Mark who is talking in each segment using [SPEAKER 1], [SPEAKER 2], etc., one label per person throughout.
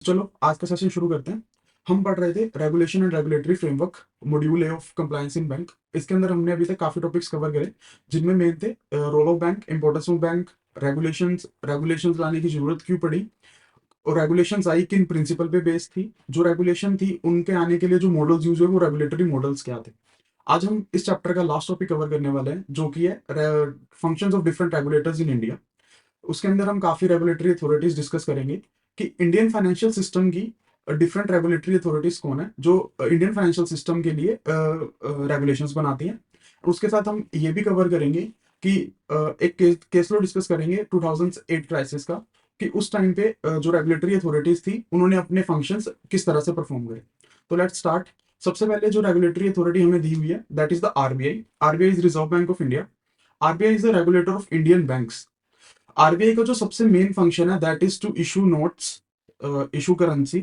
[SPEAKER 1] चलो आज का सेशन शुरू करते हैं। हम पढ़ रहे थे regulation and regulatory framework, module A of compliance in bank. इसके अंदर हमने अभी तक काफी टॉपिक्स कवर करे, जिनमें मेन थे role of bank, importance of bank, regulations regulations लाने की जरूरत क्यों पड़ी, और रेगुलेशंस आई किन प्रिंसिपल पे बेस्ड थी, जो रेगुलेशन थी उनके आने के लिए जो मॉडल्स यूज हुए वो रेगुलेटरी मॉडल्स क्या थे। आज हम इस चैप्टर का लास्ट टॉपिक कवर करने वाले हैं, जो कि है functions of different regulators in India. उसके अंदर हम काफी रेगुलेटरी अथॉरिटीज डिस्कस करेंगे कि इंडियन फाइनेंशियल सिस्टम की डिफरेंट रेगुलेटरी अथॉरिटीज कौन है जो इंडियन फाइनेंशियल सिस्टम के लिए रेगुलेशंस बनाती हैं। उसके साथ हम ये भी कवर करेंगे कि एक केस लॉ डिस्कस करेंगे 2008 क्राइसिस का, कि उस टाइम पे जो रेगुलेटरी अथॉरिटीज थी उन्होंने अपने फंक्शंस किस तरह से परफॉर्म करे। तो लेट्स स्टार्ट। सबसे पहले जो रेगुलेटरी अथॉरिटी हमें दी हुई है that is the RBI. RBI is Reserve Bank of India. RBI is the regulator of Indian banks. RBI का जो सबसे मेन फंक्शन है that is to issue notes, issue currency,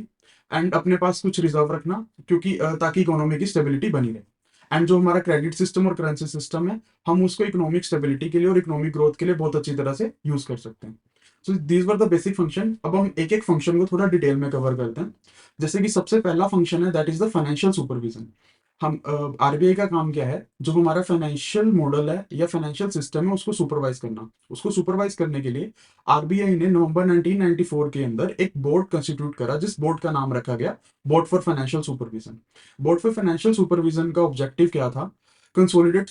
[SPEAKER 1] and अपने पास कुछ रिजर्व रखना, क्योंकि ताकि इकोनॉमी की स्टेबिलिटी बनी रहे। एंड जो हमारा क्रेडिट सिस्टम और करेंसी सिस्टम है, हम उसको इकोनॉमिक स्टेबिलिटी के लिए और इकोनॉमिक ग्रोथ के लिए बहुत अच्छी तरह से यूज कर सकते हैं। सो these were the basic function. अब हम एक एक फंक्शन को थोड़ा डिटेल में कवर करते हैं। जैसे कि सबसे पहला फंक्शन है that is the financial supervision. हम आरबीआई का काम क्या है, जो हमारा फाइनेंशियल मॉडल है या फाइनेंशियल सिस्टम है उसको सुपरवाइज करना। उसको सुपरवाइज करने के लिए आरबीआई ने नवंबर 1994 के अंदर एक बोर्ड कंस्टिट्यूट करा, जिस बोर्ड का नाम रखा गया board for financial supervision. Board for financial supervision का ऑब्जेक्टिव क्या था? कंसोलिडेटेड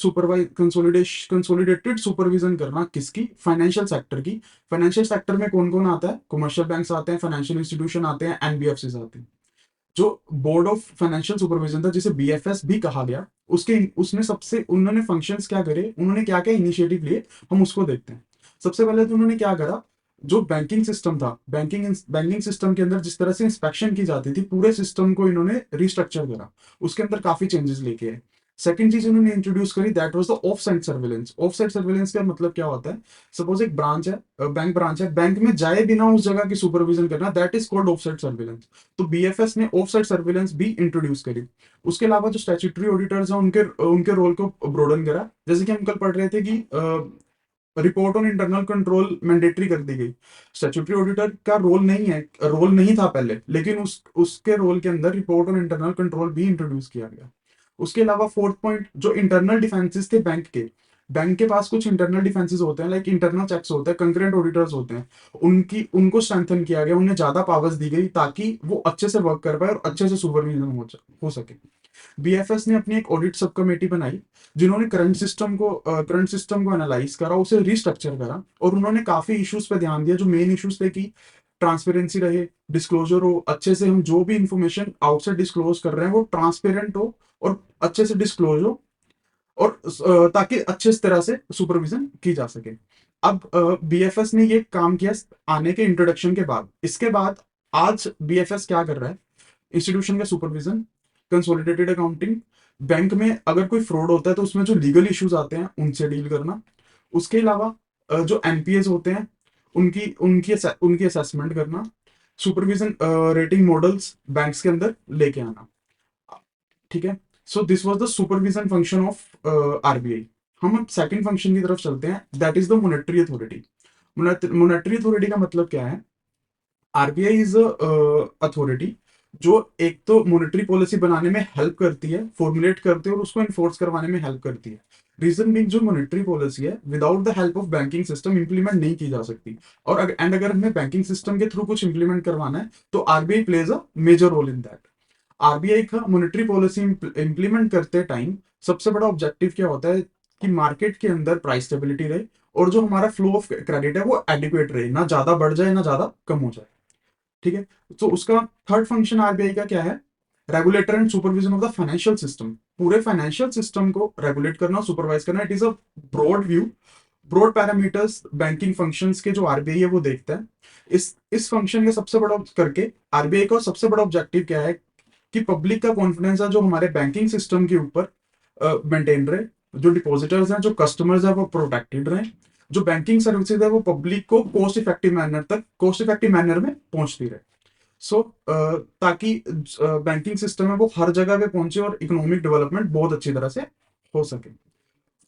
[SPEAKER 1] सुपरविजन करना। किसकी? फाइनेंशियल सेक्टर की। फाइनेंशियल सेक्टर में कौन कौन आता है? कमर्शियल बैंक्स आते हैं, फाइनेंशियल इंस्टीट्यूशन आते हैं, एनबीएफसी आते हैं। जो बोर्ड ऑफ फाइनेंशियल सुपरविजन था, जिसे बीएफएस भी कहा गया, उसके उसने सबसे उन्होंने फंक्शंस क्या करे, उन्होंने क्या क्या इनिशिएटिव लिए, हम उसको देखते हैं। सबसे पहले तो उन्होंने क्या करा, जो बैंकिंग सिस्टम था, बैंकिंग सिस्टम के अंदर जिस तरह से इंस्पेक्शन की जाती थी, पूरे सिस्टम को इन्होंने रिस्ट्रक्चर करा, उसके अंदर काफी चेंजेस लेके आए। सेकंड चीज इन्होंने इंट्रोड्यूस करी that was the of side surveillance. Of side surveillance का मतलब क्या होता है? सपोज एक ब्रांच है, बैंक ब्रांच है, बैंक में जाए बिना उस जगह की सुपरविजन करना, that is called off side surveillance. तो बीएफएस ने ऑफ साइड सर्विलेंस भी इंट्रोड्यूस करी। उसके अलावा जो स्टैट्यूटरी ऑडिटर्स हैं उनके उनके रोल को ब्रोडन करा। जैसे कि हम कल पढ़ रहे थे कि report on internal control mandatory कर दी गई। स्टैट्यूटरी ऑडिटर का रोल नहीं है, रोल नहीं था पहले, लेकिन उसके रोल के अंदर रिपोर्ट ऑन इंटरनल कंट्रोल भी इंट्रोड्यूस किया गया। उसके अलावा फोर्थ पॉइंट, जो इंटरनल डिफेंसेस थे बैंक के पास कुछ इंटरनल डिफेंसेस होते हैं, लाइक इंटरनल चेक्स होते हैं, कंकरेंट ऑडिटर्स होते हैं, उनको स्ट्रेंथन किया गया, उन्हें ज्यादा पावर्स दी गई ताकि वो अच्छे से वर्क कर पाए और अच्छे से सुपरविजन हो सके। बीएफएस ने अपनी एक ऑडिट सब कमेटी बनाई, जिन्होंने करंट सिस्टम को एनालाइज करा, उसे रिस्ट्रक्चर करा, और उन्होंने काफी इश्यूज पे ध्यान दिया। जो मेन इश्यूज थे कि ट्रांसपेरेंसी रहे, डिस्क्लोजर हो, अच्छे से हम जो भी इंफॉर्मेशन आउटसाइड डिस्क्लोज कर रहे हैं वो ट्रांसपेरेंट हो और अच्छे से डिस्क्लोज हो, और ताकि अच्छे तरह से सुपरविजन की जा सके। अब बीएफएस ने ये काम किया आने के इंट्रोडक्शन के बाद। इसके बाद आज बीएफएस क्या कर रहा है? इंस्टीट्यूशन का सुपरविजन, कंसोलिडेटेड अकाउंटिंग, बैंक में अगर कोई फ्रॉड होता है तो उसमें जो लीगल इश्यूज आते हैं उनसे डील करना। उसके अलावा जो एनपीएस होते हैं उनकी उनकी उनकी असेसमेंट करना, सुपरविजन रेटिंग मॉडल्स बैंक्स के अंदर लेके आना। ठीक है। सो this was the supervision function of RBI. हम अब सेकंड फंक्शन की तरफ चलते हैं, that is the monetary authority. Monetary authority का मतलब क्या है? आरबीआई इज अथॉरिटी जो एक तो मॉनेटरी पॉलिसी बनाने में हेल्प करती है, फॉर्मुलेट करती है और उसको इन्फोर्स करवाने में हेल्प करती है। रीजन बीइंग, जो मॉनेटरी पॉलिसी है without the help of banking system implement नहीं की जा सकती। और अगर हमें बैंकिंग सिस्टम के थ्रू कुछ इंप्लीमेंट करवाना है तो RBI plays a major role in that. RBI का मॉनेटरी पॉलिसी इंप्लीमेंट करते टाइम सबसे बड़ा ऑब्जेक्टिव क्या होता है? कि मार्केट के अंदर प्राइस स्टेबिलिटी रहे, और जो हमारा फ्लो ऑफ क्रेडिट है वो एडिक्वेट रहे, ना ज्यादा बढ़ जाए ना ज्यादा कम हो जाए। ठीक है। तो उसका थर्ड फंक्शन आरबीआई का क्या है? Regulator and supervision of the financial system. पूरे फाइनेंशियल सिस्टम को रेगुलेट करना, सुपरवाइज करना। It is a broad view, broad parameters banking functions के जो आरबीआई है वो देखता है। इस फंक्शन का सबसे बड़ा करके आरबीआई का सबसे बड़ा ऑब्जेक्टिव क्या है? कि पब्लिक का कॉन्फिडेंस है जो हमारे बैंकिंग सिस्टम के ऊपर मेंटेन रहे, जो डिपॉजिटर्स हैं, जो कस्टमर्स हैं, वो प्रोटेक्टेड रहे, जो बैंकिंग सर्विसेज है वो पब्लिक को कॉस्ट इफेक्टिव मैनर में पहुंचती रहे। सो ताकि बैंकिंग सिस्टम है वो हर जगह पे पहुंचे और इकोनॉमिक डेवलपमेंट बहुत अच्छी तरह से हो सके।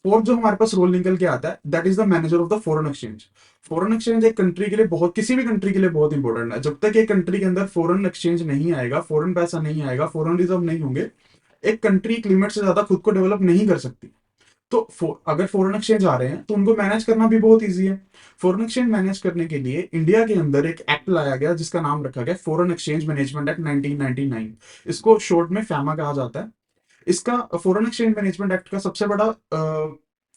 [SPEAKER 1] फोर्थ जो हमारे पास रोल निकल के आता है, that is the manager of the foreign exchange. Foreign exchange एक कंट्री के लिए बहुत, किसी भी कंट्री के लिए बहुत इंपॉर्टेंट है। जब तक एक कंट्री के अंदर फॉरेन एक्सचेंज नहीं आएगा, फॉरेन पैसा नहीं आएगा, फॉरेन रिजर्व नहीं होंगे, एक कंट्री एक लिमिट से ज्यादा खुद को डेवलप नहीं कर सकती। तो अगर फॉरेन एक्सचेंज आ रहे हैं तो उनको मैनेज करना भी बहुत ईजी है। फॉरेन एक्सचेंज मैनेज करने के लिए इंडिया के अंदर एक एक्ट लाया गया जिसका नाम रखा गया फॉरेन एक्सचेंज मैनेजमेंट एक्ट 1999। इसको शॉर्ट में फैमा कहा जाता है। इसका फॉरेन एक्सचेंज मैनेजमेंट एक्ट का सबसे बड़ा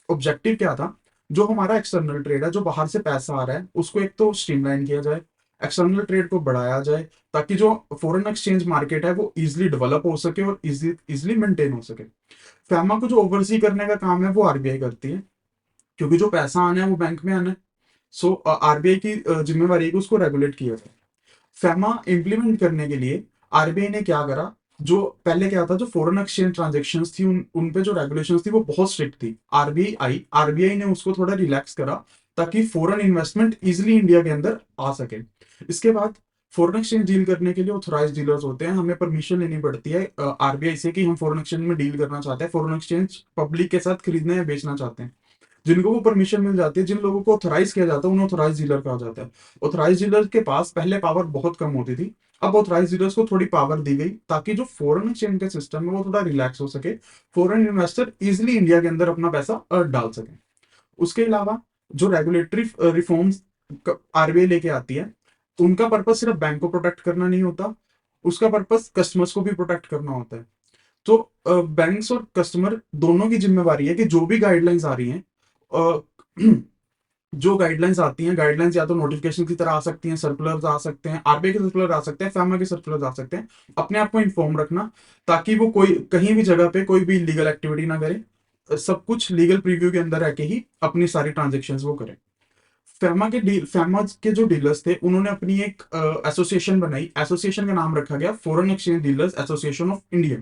[SPEAKER 1] ऑब्जेक्टिव क्या था? जो हमारा एक्सटर्नल ट्रेड है, जो बाहर से पैसा आ रहा है, उसको एक तो स्ट्रीमलाइन किया जाए, एक्सटर्नल ट्रेड को बढ़ाया जाए, ताकि जो फॉरेन एक्सचेंज मार्केट है वो इजिली डेवलप हो सके और इजिली मेंटेन हो सके। फैमा को जो ओवरसी करने का काम है वो आरबीआई करती है, क्योंकि जो पैसा आना है वो बैंक में आना है। सो आरबीआई की जिम्मेवारी है कि उसको रेगुलेट किया जाए। फैमा इंप्लीमेंट करने के लिए आरबीआई ने क्या करा? जो पहले क्या था, जो फॉरेन एक्सचेंज ट्रांजेक्शन्स थी उन पे जो रेगुलेशंस थी वो बहुत स्ट्रिक्ट थी। आरबीआई ने उसको थोड़ा रिलैक्स करा, ताकि फॉरेन इन्वेस्टमेंट इजिली इंडिया के अंदर आ सके। इसके बाद फॉरेन एक्सचेंज डील करने के लिए ऑथोराइज डीलर्स होते हैं, हमें परमिशन लेनी पड़ती है आरबीआई से कि हम फॉरेन एक्सचेंज में डील करना चाहते हैं, फॉरेन एक्सचेंज पब्लिक के साथ खरीदना या बेचना चाहते हैं। जिनको वो परमिशन मिल जाती है, जिन लोगों को ऑथराइज किया जाता है, उन्हें ऑथराइज डीलर कहा जाता है। ऑथराइज डीलर के पास पहले पावर बहुत कम होती थी, अब ऑथराइज डीलर्स को थोड़ी पावर दी गई, ताकि जो फॉरेन एक्सचेंज का सिस्टम है वो थोड़ा रिलैक्स हो सके, फॉरेन इन्वेस्टर इजिली इंडिया के अंदर अपना पैसा डाल सके। उसके अलावा जो रेगुलेटरी रिफॉर्म्स आरबीआई लेके आती है, उनका पर्पज सिर्फ बैंक को प्रोटेक्ट करना नहीं होता, उसका पर्पज कस्टमर्स को भी प्रोटेक्ट करना होता है। तो बैंक्स और कस्टमर दोनों की जिम्मेवारी है कि जो भी गाइडलाइंस आ रही हैं, अ, जो गाइडलाइंस आती हैं, गाइडलाइंस या तो नोटिफिकेशन की तरह आ सकती हैं, सर्कुलर्स आ सकते हैं, आरबीआई के सर्कुलर आ सकते हैं, फैमा के सर्कुलर आ सकते हैं। अपने आप को इन्फॉर्म रखना, ताकि वो कोई कहीं भी जगह पे कोई भी लीगल एक्टिविटी ना करे, सब कुछ लीगल प्रीव्यू के अंदर रह के ही अपनी सारी ट्रांजेक्शन वो करें। फैमा के जो डीलर्स थे, उन्होंने अपनी एक एसोसिएशन बनाई, एसोसिएशन का नाम रखा गया foreign exchange dealers association of India.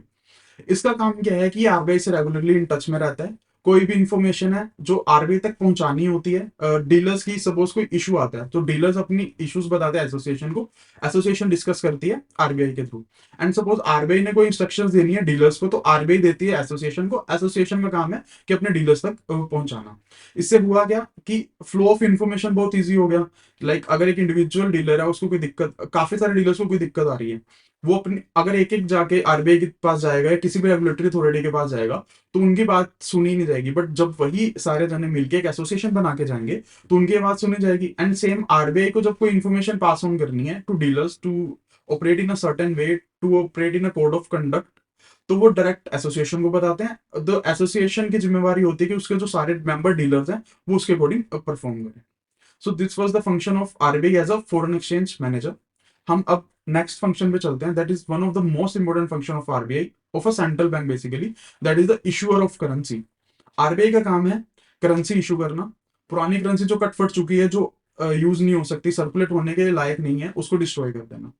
[SPEAKER 1] इसका काम क्या है कि आरबीआई से रेगुलरली इन टच में रहता है। कोई भी इंफॉर्मेशन है जो आरबीआई तक पहुंचानी होती है, डीलर्स की, सपोज कोई इशू आता है तो डीलर्स अपनी इश्यूज बताते हैं एसोसिएशन को, एसोसिएशन डिस्कस करती है आरबीआई के थ्रू। एंड सपोज आरबीआई ने कोई इंस्ट्रक्शंस देनी है डीलर्स को, तो आरबीआई देती है एसोसिएशन को, एसोसिएशन का काम है कि अपने डीलर्स तक पहुंचाना। इससे हुआ क्या कि फ्लो ऑफ इन्फॉर्मेशन बहुत ईजी हो गया। अगर एक इंडिविजुअल डीलर है, उसको कोई दिक्कत, काफी सारे डीलर्स को कोई दिक्कत आ रही है, वो अपनी अगर एक एक जाके आरबीआई के पास जाएगा या किसी भी रेगुलेटरी अथॉरिटी के पास जाएगा, तो उनकी बात सुनी नहीं जाएगी। बट जब वही सारे जने मिलके एक एसोसिएशन बना के जाएंगे, तो उनकी बात सुनी जाएगी। एंड सेम आरबीआई को जब कोई इन्फॉर्मेशन पास ऑन करनी है to dealers, to operate in a certain way, to operate in a code of conduct, तो वो डायरेक्ट एसोसिएशन को बताते हैं। तो एसोसिएशन की जिम्मेवारी होती है कि उसके जो सारे मेंबर डीलर्स हैं वो उसके अकॉर्डिंग परफॉर्म करें। So this was the function of RBI as a foreign exchange manager. हम अब नेक्स्ट फंक्शन पे चलते हैं, that is one of the most important function of RBI, of a central bank basically, that is the issuer of currency. RBI का काम है currency issue करना। पुरानी करेंसी जो कट फट चुकी है, जो यूज नहीं हो सकती, सर्कुलेट होने के लायक नहीं है, उसको डिस्ट्रॉय कर देना।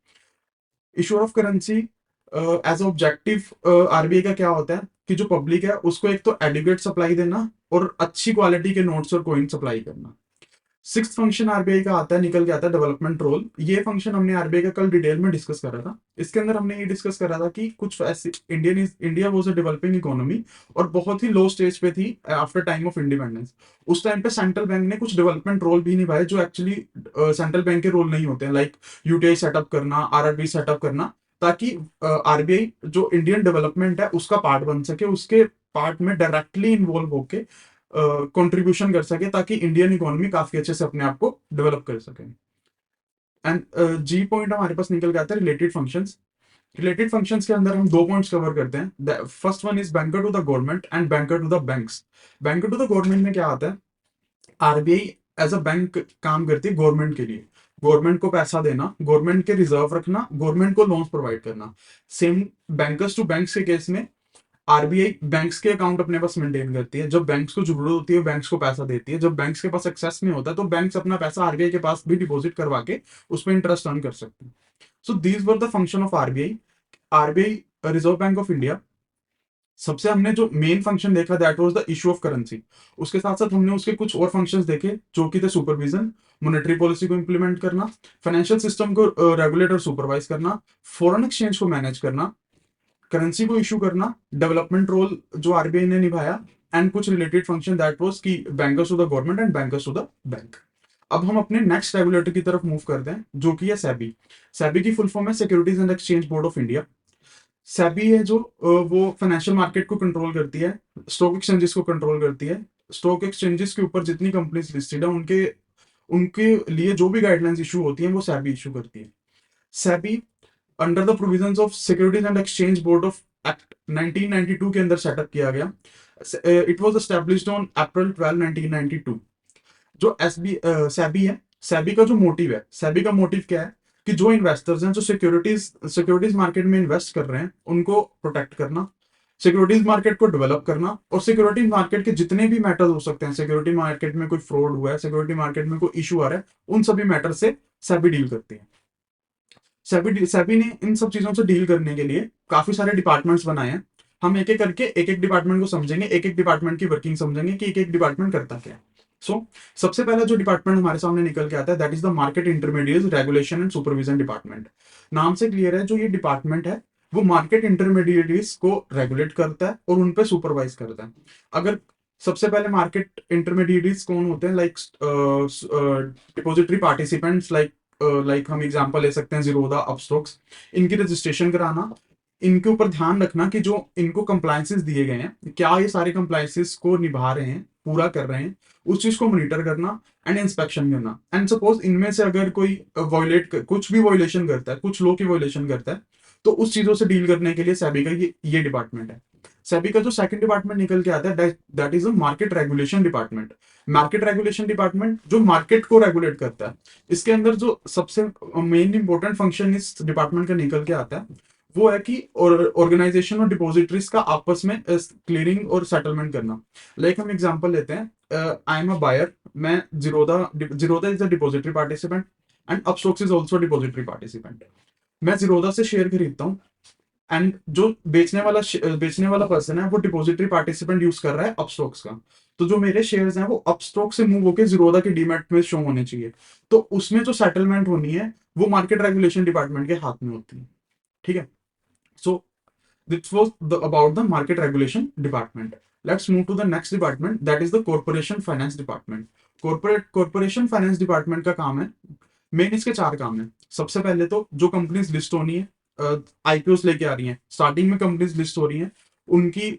[SPEAKER 1] Issuer of currency as objective RBI का क्या होता है कि जो पब्लिक है उसको एक तो एडिक्वेट सप्लाई देना और अच्छी क्वालिटी के नोट्स और कॉइन सप्लाई करना। सिक्स फंक्शन आरबीआई का आता है, निकल के आता है डेवलपमेंट रोल। ये फंक्शन हमने आरबीआई का कल डिटेल में डिस्कस करा था। इसके अंदर हमने ये डिस्कस करा था कि कुछ ऐसे India was a developing economy और बहुत ही लो स्टेज पे थी आफ्टर टाइम ऑफ इंडिपेंडेंस। उस टाइम पे सेंट्रल बैंक ने कुछ डेवलपमेंट रोल भी निभाए जो एक्चुअली सेंट्रल बैंक के रोल नहीं होते हैं, लाइक यूटीआई सेटअप करना, आरआरबी सेटअप करना, ताकि आरबीआई जो इंडियन डेवलपमेंट है उसका पार्ट बन सके, उसके पार्ट में डायरेक्टली इन्वॉल्व होके कंट्रीब्यूशन कर सके, ताकि इंडियन इकोनॉमी काफी अच्छे से अपने आप को डेवलप कर सके। एंड जी पॉइंट हमारे पास निकल के आता है रिलेटेड फंक्शंस। रिलेटेड फंक्शंस के अंदर हम दो पॉइंट्स कवर करते हैं। First one is banker to the government and banker to the banks. Banker to the government में क्या आता है? आरबीआई एज अ बैंक काम करती है गवर्नमेंट के लिए। गवर्नमेंट को पैसा देना, गवर्नमेंट के रिजर्व रखना, गवर्नमेंट को लोन्स प्रोवाइड करना। सेम बैंकर्स टू बैंक्स के केस में आरबीआई बैंक्स के अकाउंट अपने पास मेंटेन करती है। जब बैंक्स को जरूरत होती है बैंक्स को पैसा देती है, जब बैंक्स के पास एक्सेस नहीं होता तो बैंक्स अपना पैसा आरबीआई के पास भी डिपॉजिट करवा के उस पर इंटरेस्ट अर्न कर सकते हैं। सो these were the function of RBI. RBI reserve Bank of India, सबसे हमने जो मेन फंक्शन देखा that was the issue of currency. उसके साथ साथ हमने उसके कुछ और फंक्शंस देखे जो कि थे सुपरविजन, मॉनेटरी पॉलिसी को इंप्लीमेंट करना, फाइनेंशियल सिस्टम को रेगुलेट और सुपरवाइज करना, फॉरेन एक्सचेंज को मैनेज करना, करेंसी को इशू करना, डेवलपमेंट रोल जो आरबीआई ने निभाया, एंड कुछ रिलेटेड फंक्शन दैट वाज कि bankers to the government and bankers to the bank. अब हम अपने नेक्स्ट रेगुलेटर की तरफ मूव करते हैं जो कि है सेबी। सेबी की फुल फॉर्म है securities and exchange board of India. SEBI है जो वो फाइनेंशियल मार्केट को कंट्रोल करती है, स्टॉक एक्सचेंजेस को कंट्रोल करती है। स्टॉक एक्सचेंजेस के ऊपर जितनी कंपनीज लिस्टेड है उनके उनके लिए जो भी गाइडलाइंस इशू होती हैं वो सेबी इशू करती है। SEBI under the provisions of securities and exchange board of act 1992 के अंदर सेटअप किया गया। It was established on April 12 1992। जो सेबी है, सेबी का जो मोटिव है, सेबी का मोटिव क्या है कि जो इन्वेस्टर्स हैं जो सिक्योरिटीज मार्केट में इन्वेस्ट कर रहे हैं उनको प्रोटेक्ट करना, सिक्योरिटीज मार्केट को डेवलप करना, और सिक्योरिटीज मार्केट के जितने भी मैटर्स हो सकते हैं, सिक्योरिटी मार्केट में कोई फ्रॉड हुआ है, सिक्योरिटी मार्केट में कोई इशू आ रहा है, उन सभी मैटर से सेबी डील करती है। सेबी सेबी ने इन सब चीजों से डील करने के लिए काफी सारे डिपार्टमेंट्स बनाए हैं। हम एक एक करके एक एक डिपार्टमेंट को समझेंगे, एक एक डिपार्टमेंट की वर्किंग समझेंगे कि एक एक डिपार्टमेंट करता क्या है। सो सबसे पहला जो डिपार्टमेंट हमारे सामने निकल के आता है that is the market intermediate regulation and supervision department. नाम से क्लियर है, जो ये डिपार्टमेंट है वो मार्केट इंटरमीडिएट्स को रेगुलेट करता है और उन पे सुपरवाइज करता है। अगर सबसे पहले मार्केट इंटरमीडिएट्स कौन होते हैं, लाइक डिपॉजिटरी पार्टिसिपेंट्स, लाइक हम एग्जांपल ले सकते हैं जीरोधा, अपस्टॉक्स। इनकी रजिस्ट्रेशन कराना, इनके ऊपर ध्यान रखना कि जो इनको कंप्लायंसेस दिए गए हैं क्या ये सारे कंप्लायंसेस को निभा रहे हैं, पूरा कर रहे हैं, उस चीज को मॉनिटर करना एंड इंस्पेक्शन करना। एंड सपोज इनमें से अगर कोई कुछ भी वॉयलेशन करता है, कुछ लॉ की वॉयलेशन करता है, तो उस चीजों से डील करने के लिए सेबी का ये डिपार्टमेंट है। सेबी का जो सेकंड डिपार्टमेंट निकल के आता है that is a market regulation department. Market regulation department जो मार्केट को रेगुलेट करता है। इसके अंदर जो सबसे मेन इंपॉर्टेंट फंक्शन इस डिपार्टमेंट का निकल के आता है वो है कि ऑर्गेनाइजेशन और डिपॉजिटरीज का आपस में क्लियरिंग और सेटलमेंट करना। लाइक हम एग्जांपल लेते हैं, आई एम अ बायर, मैं Zerodha is a depository participant and Upstox is also depository participant. मैं जीरोधा से शेयर खरीदता हूँ एंड जो बेचने वाला पर्सन है वो डिपॉजिटरी पार्टिसिपेंट यूज कर रहा है अपस्टॉक्स का। तो जो मेरे शेयर्स हैं वो अपस्टॉक से मूव होकर जीरोधा के डीमैट में शो होने चाहिए। तो उसमें जो सेटलमेंट होनी है वो मार्केट रेगुलेशन डिपार्टमेंट के हाथ में होती है। ठीक है। So this was about the market regulation department. Let's move to the next department, that is the corporation finance department. Corporation finance department का काम है, मेन इसके चार काम है। सबसे पहले तो जो कंपनीज लिस्ट होनी है, आईपीओ लेके आ रही हैं, स्टार्टिंग में कंपनीज लिस्ट हो रही हैं, उनकी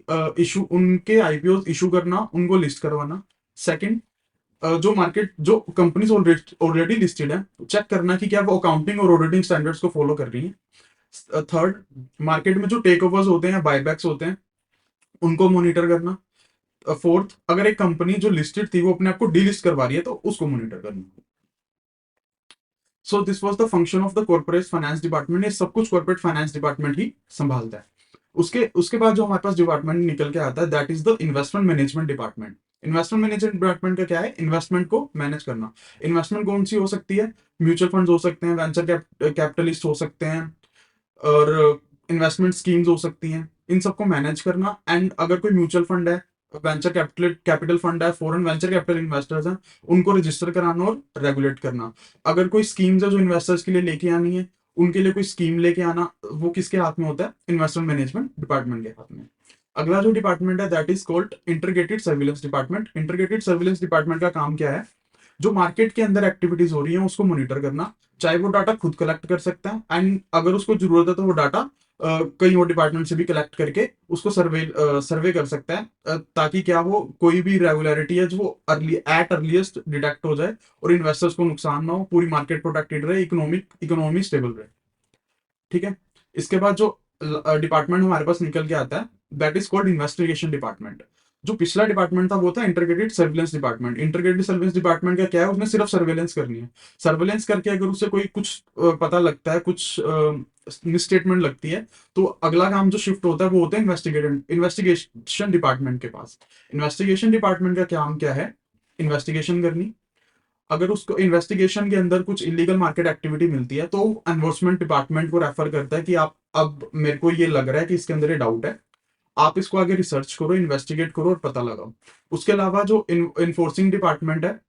[SPEAKER 1] उनके आईपीओ इशू करना, उनको लिस्ट करवाना। सेकंड, जो कंपनीज ऑलरेडी लिस्टेड है चेक करना कि क्या वो अकाउंटिंग और ऑडिटिंग स्टैंडर्ड्स को फॉलो कर रही है। थर्ड, मार्केट में जो टेक ओवर्स होते हैं, बायबैक्स होते हैं, उनको मॉनिटर करना। फोर्थ, अगर एक कंपनी जो लिस्टेड थी वो अपने आप को डीलिस्ट करवा रही है तो उसको मॉनिटर करना। सो this was the function of the corporate finance department. ये सब कुछ कॉर्पोरेट फाइनेंस डिपार्टमेंट ही संभालता है। उसके उसके बाद जो हमारे पास डिपार्टमेंट निकल के आता है that is the investment management department. Investment management department का क्या है, इन्वेस्टमेंट को मैनेज करना। इन्वेस्टमेंट कौन सी हो सकती है, म्यूचुअल फंड हो सकते हैं, वेंचर कैपिटलिस्ट हो सकते हैं, और इन्वेस्टमेंट स्कीम्स हो सकती हैं, इन सबको मैनेज करना। एंड अगर कोई म्यूचुअल फंड है, वेंचर कैपिटल फंड है, फॉरेन वेंचर कैपिटल इन्वेस्टर्स हैं, उनको रजिस्टर कराना और रेगुलेट करना। अगर कोई स्कीम्स है जो इन्वेस्टर्स के लिए लेके आनी है, उनके लिए कोई स्कीम लेके आना, वो किसके हाथ में होता है, इन्वेस्टमेंट मैनेजमेंट डिपार्टमेंट के हाथ में। अगला जो डिपार्टमेंट है that is called integrated surveillance department. Integrated surveillance department का काम क्या है, जो मार्केट के अंदर एक्टिविटीज हो रही है उसको मॉनिटर करना। चाहे वो डाटा खुद कलेक्ट कर सकता है एंड अगर उसको जरूरत है तो वो डाटा कई और डिपार्टमेंट से भी कलेक्ट करके उसको सर्वे कर सकता है, ताकि क्या हो, कोई भी रेगुलरिटी है जो वो अर्लीस्ट डिटेक्ट हो जाए और इन्वेस्टर्स को नुकसान ना हो, पूरी मार्केट प्रोटेक्टेड रहे, इकोनॉमी स्टेबल रहे। ठीक है। इसके बाद जो डिपार्टमेंट हमारे पास निकल के आता है that is called investigation department. जो पिछला डिपार्टमेंट था वो था integrated surveillance department. Integrated surveillance department का क्या है, उसने सिर्फ सर्वेलेंस करनी है। सर्वेलेंस करके अगर उसे कोई कुछ पता लगता है, कुछ मिसस्टेटमेंट लगती है, तो अगला काम जो शिफ्ट होता है वो होता है इन्वेस्टिगेशन डिपार्टमेंट के पास। इन्वेस्टिगेशन डिपार्टमेंट का काम क्या है, इन्वेस्टिगेशन करनी। अगर उसको इन्वेस्टिगेशन के अंदर कुछ इलीगल मार्केट एक्टिविटी मिलती है तो एनफोर्समेंट डिपार्टमेंट को रेफर करता है कि आप, अब मेरे को ये लग रहा है कि इसके अंदर ये डाउट है, आप इसको आगे रिसर्च करो, इन्वेस्टिगेट करो और पता लगाओ। उसके अलावा जो इन्फोर्सिंग डिपार्टमेंट है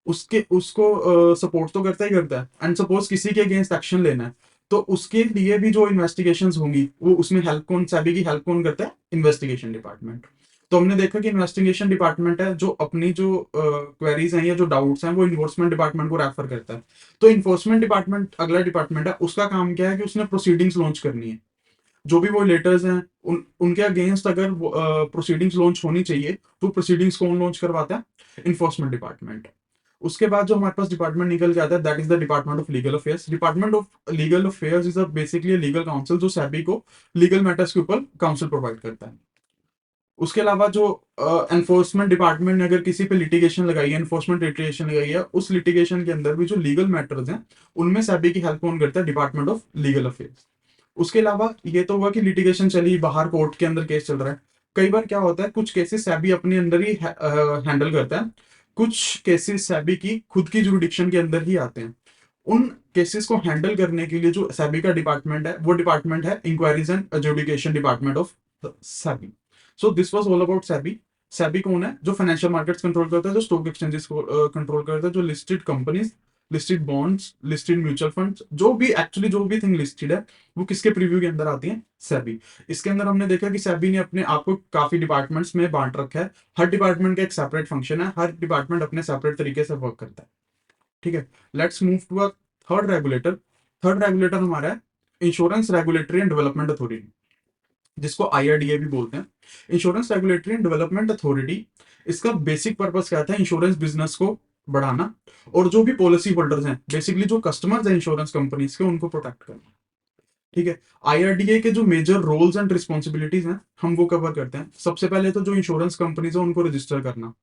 [SPEAKER 1] उसके उसको सपोर्ट तो करता ही करता है। एंड सपोज किसी के अगेंस्ट एक्शन लेना है तो उसके लिए भी जो इन्वेस्टिगेशंस होंगी वो उसमें हेल्प कौन, सेबी की हेल्प कौन करता है, इन्वेस्टिगेशन डिपार्टमेंट। तो हमने देखा कि इन्वेस्टिगेशन डिपार्टमेंट है जो अपनी जो क्वेरीज हैं या जो डाउट्स हैं वो इन्फोर्समेंट डिपार्टमेंट को रेफर करता है। तो इन्फोर्समेंट डिपार्टमेंट अगला डिपार्टमेंट है, उसका काम क्या है कि उसने प्रोसीडिंग्स लॉन्च करनी है। जो भी वो लेटर्स हैं उनके अगेंस्ट अगर प्रोसीडिंग्स लॉन्च होनी चाहिए तो प्रोसीडिंग्स कौन लॉन्च करवाता है? Enforcement department. उसके बाद जो हमारे पास डिपार्टमेंट निकल के आता है that is the department of legal affairs. Department of legal affairs is basically legal council जो सेबी को लीगल मैटर्स के ऊपर काउंसिल प्रोवाइड करता है। उसके अलावा जो एनफोर्समेंट डिपार्टमेंट ने अगर किसी पे लिटिगेशन लगाई है, एनफोर्समेंट लिटिगेशन लगाई है, उस लिटिगेशन के अंदर भी जो लीगल मैटर्स हैं उनमें सेबी की हेल्प कौन करता है? Department of legal affairs. उसके अलावा ये तो हुआ कि लिटिगेशन चली, बाहर कोर्ट के अंदर केस चल रहा है। कई बार क्या होता है कुछ केसेस सेबी अपने अंदर ही हैंडल करता है, कुछ केसेस सेबी की खुद की जुरिडिक्शन के अंदर ही आते हैं। उन केसेस को हैंडल करने के लिए जो सेबी का डिपार्टमेंट है वो डिपार्टमेंट है inquiries and adjudication department of SEBI. So this was all about SEBI. SEBI कौन है? जो फाइनेंशियल मार्केट्स कंट्रोल करता है, जो स्टॉक एक्सचेंजेस को कंट्रोल करता है, जो listed companies, listed bonds, listed mutual funds, जो भी एक्चुअली जो भी थिंग लिस्टेड है वो किसके प्रीव्यू के अंदर आती है? सेबी। इसके अंदर हमने देखा कि सेबी ने अपने आप को काफी डिपार्टमेंट्स में बांट रखा है। हर डिपार्टमेंट का एक सेपरेट फंक्शन है, हर डिपार्टमेंट अपने सेपरेट तरीके से वर्क करता है। ठीक है, let's move to a third regulator. Third regulator हमारा है insurance regulatory and development authority, जिसको आईआरडीए भी बोलते हैं। Insurance regulatory and development authority, इसका बेसिक पर्पस क्या था? इंश्योरेंस बिजनेस को बढ़ाना और जो भी पॉलिसी होल्डर्स हैं, बेसिकली जो कस्टमर्स हैं इंश्योरेंस कंपनीज के, उनको प्रोटेक्ट करना। ठीक है, आईआरडीए के जो मेजर रोल्स एंड रिस्पॉन्सिबिलिटीज हैं हम वो कवर करते हैं। सबसे पहले तो जो इंश्योरेंस कंपनीज है उनको रजिस्टर करना,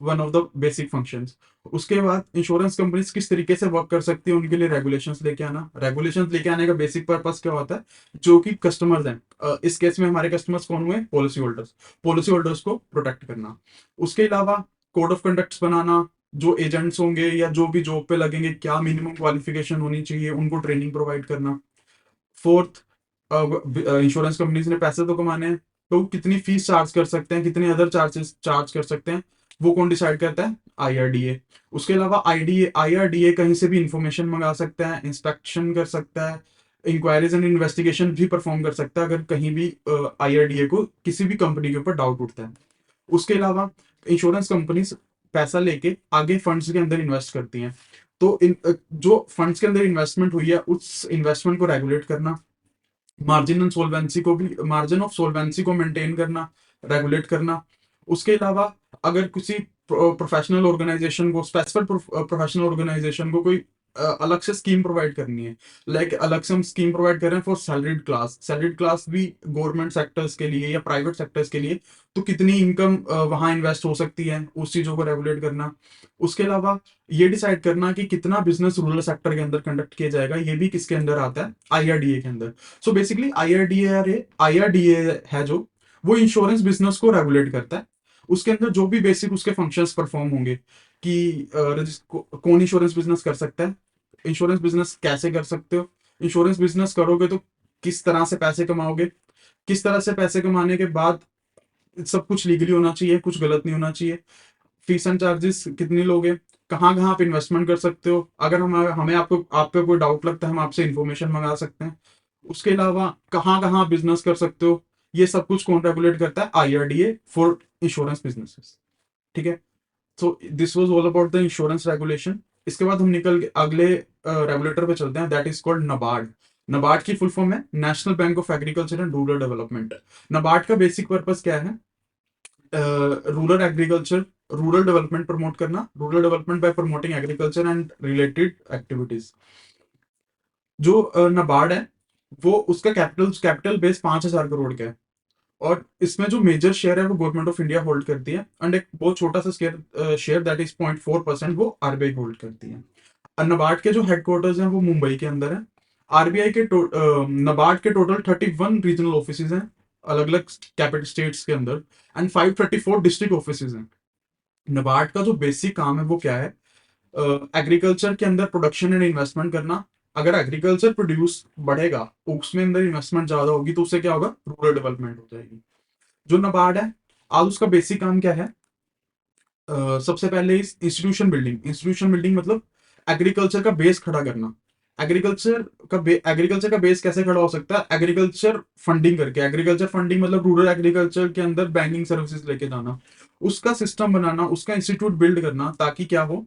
[SPEAKER 1] one of the basic functions. उसके बाद इंश्योरेंस कंपनीज किस तरीके से वर्क कर सकती है उनके लिए रेगुलेशंस लेके आना। रेगुलेशंस लेके आने का बेसिक पर्पस क्या होता है? जो कि कस्टमर्स हैं, इस केस में हमारे कस्टमर्स कौन हुए? Policy holders. पॉलिसी होल्डर्स को प्रोटेक्ट करना। उसके अलावा कोड ऑफ कंडक्ट्स बनाना, जो एजेंट्स होंगे या जो भी जॉब पे लगेंगे क्या मिनिमम क्वालिफिकेशन होनी चाहिए, उनको ट्रेनिंग प्रोवाइड करना। फोर्थ, इंश्योरेंस कंपनीज ने पैसे तो कमाने हैं, तो कितनी फीस चार्ज कर सकते हैं, कितने अदर चार्जेस चार्ज कर सकते हैं, वो कौन डिसाइड करता है? आईआरडीए। उसके अलावा आईआरडीए कहीं से भी इंफॉर्मेशन मंगा सकता है, इंस्पेक्शन कर सकता है, इंक्वायरीज एंड इन्वेस्टिगेशन भी परफॉर्म कर सकता है अगर कहीं भी आईआरडीए को किसी भी कंपनी के ऊपर डाउट उठता है। उसके अलावा इंश्योरेंस कंपनीज पैसा लेके आगे फंड्स के अंदर इन्वेस्ट करती हैं। तो जो फंड्स के अंदर इन्वेस्टमेंट हुई है उस इन्वेस्टमेंट को रेगुलेट करना, मार्जिन ऑफ सोलवेंसी को मेंटेन करना, रेगुलेट करना। उसके अलावा अगर किसी प्रोफेशनल ऑर्गेनाइजेशन को, स्पेसिफिक प्रोफेशनल ऑर्गेनाइजेशन को कोई अलग से स्कीम प्रोवाइड करनी है, लाइक अलग से हम स्कीम प्रोवाइड कर रहे हैं for salaried class, salaried class भी गवर्नमेंट सेक्टर्स के लिए या प्राइवेट सेक्टर्स के लिए, तो कितनी इनकम वहां इन्वेस्ट हो सकती है, उस चीजों को रेगुलेट करना। उसके अलावा ये डिसाइड करना कि कितना बिजनेस रूरल सेक्टर के अंदर कंडक्ट किया जाएगा, ये भी किसके अंदर आता है? आईआरडीए के अंदर। सो बेसिकली आईआरडीए है जो, वो इंश्योरेंस बिजनेस को रेगुलेट करता है। उसके अंदर जो भी बेसिक उसके फंक्शंस परफॉर्म होंगे कि कौन इंश्योरेंस बिजनेस कर सकता है, इंश्योरेंस बिजनेस कैसे कर सकते हो, इंश्योरेंस बिजनेस करोगे तो किस तरह से पैसे कमाओगे, किस तरह से पैसे कमाने के बाद सब कुछ लीगली होना चाहिए, कुछ गलत नहीं होना चाहिए, फीस एंड चार्जेस कितनी लोगे, कहाँ कहाँ आप इन्वेस्टमेंट कर सकते हो, अगर हम हमें आपको आप पे कोई डाउट लगता है हम आपसे इन्फॉर्मेशन मंगा सकते हैं। उसके अलावा कहाँ कहाँ बिजनेस कर सकते हो, ये सब कुछ कौन रेगुलेट करता है? IRDA for insurance businesses. ठीक है, सो this was all about the insurance regulation. इसके बाद हम निकल के अगले रेगुलेटर पे चलते हैं, that is called NABARD. NABARD की फुल फॉर्म है National Bank of Agriculture and Rural Development. NABARD का बेसिक पर्पस क्या है? Rural agriculture, rural development promote करना, rural development by promoting agriculture and related activities. जो नाबार्ड है वो उसका कैपिटल कैपिटल बेस 5,000 करोड़ का है, और इसमें जो मेजर शेयर है वो गवर्नमेंट ऑफ इंडिया होल्ड करती है, एंड एक बहुत छोटा सा शेयर शेयर दैट इज 0.4% वो आरबीआई होल्ड करती है। और नाबार्ड के जो हेडक्वार्टर्स हैं वो मुंबई के अंदर है। आरबीआई के नाबार्ड के टोटल 31 रीजनल ऑफिस हैं अलग अलग कैपिटल स्टेट्स के अंदर, एंड 534 डिस्ट्रिक्ट ऑफिस हैं। नाबार्ड का जो बेसिक काम है वो क्या है? एग्रीकल्चर के अंदर प्रोडक्शन एंड इन्वेस्टमेंट करना। अगर एग्रीकल्चर प्रोड्यूस बढ़ेगा, उसमें अंदर इन्वेस्टमेंट ज्यादा होगी, तो उससे क्या होगा? रूरल डेवलपमेंट हो जाएगी। जो नाबार्ड है आज उसका बेसिक काम क्या है? सबसे पहले इंस्टीट्यूशन बिल्डिंग। इंस्टीट्यूशन बिल्डिंग मतलब एग्रीकल्चर का बेस खड़ा करना। एग्रीकल्चर का बेस कैसे खड़ा हो सकता है? एग्रीकल्चर फंडिंग करके। एग्रीकल्चर फंडिंग मतलब रूरल एग्रीकल्चर के अंदर बैंकिंग सर्विसेज लेके जाना, उसका सिस्टम बनाना, उसका इंस्टीट्यूट बिल्ड करना, ताकि क्या हो,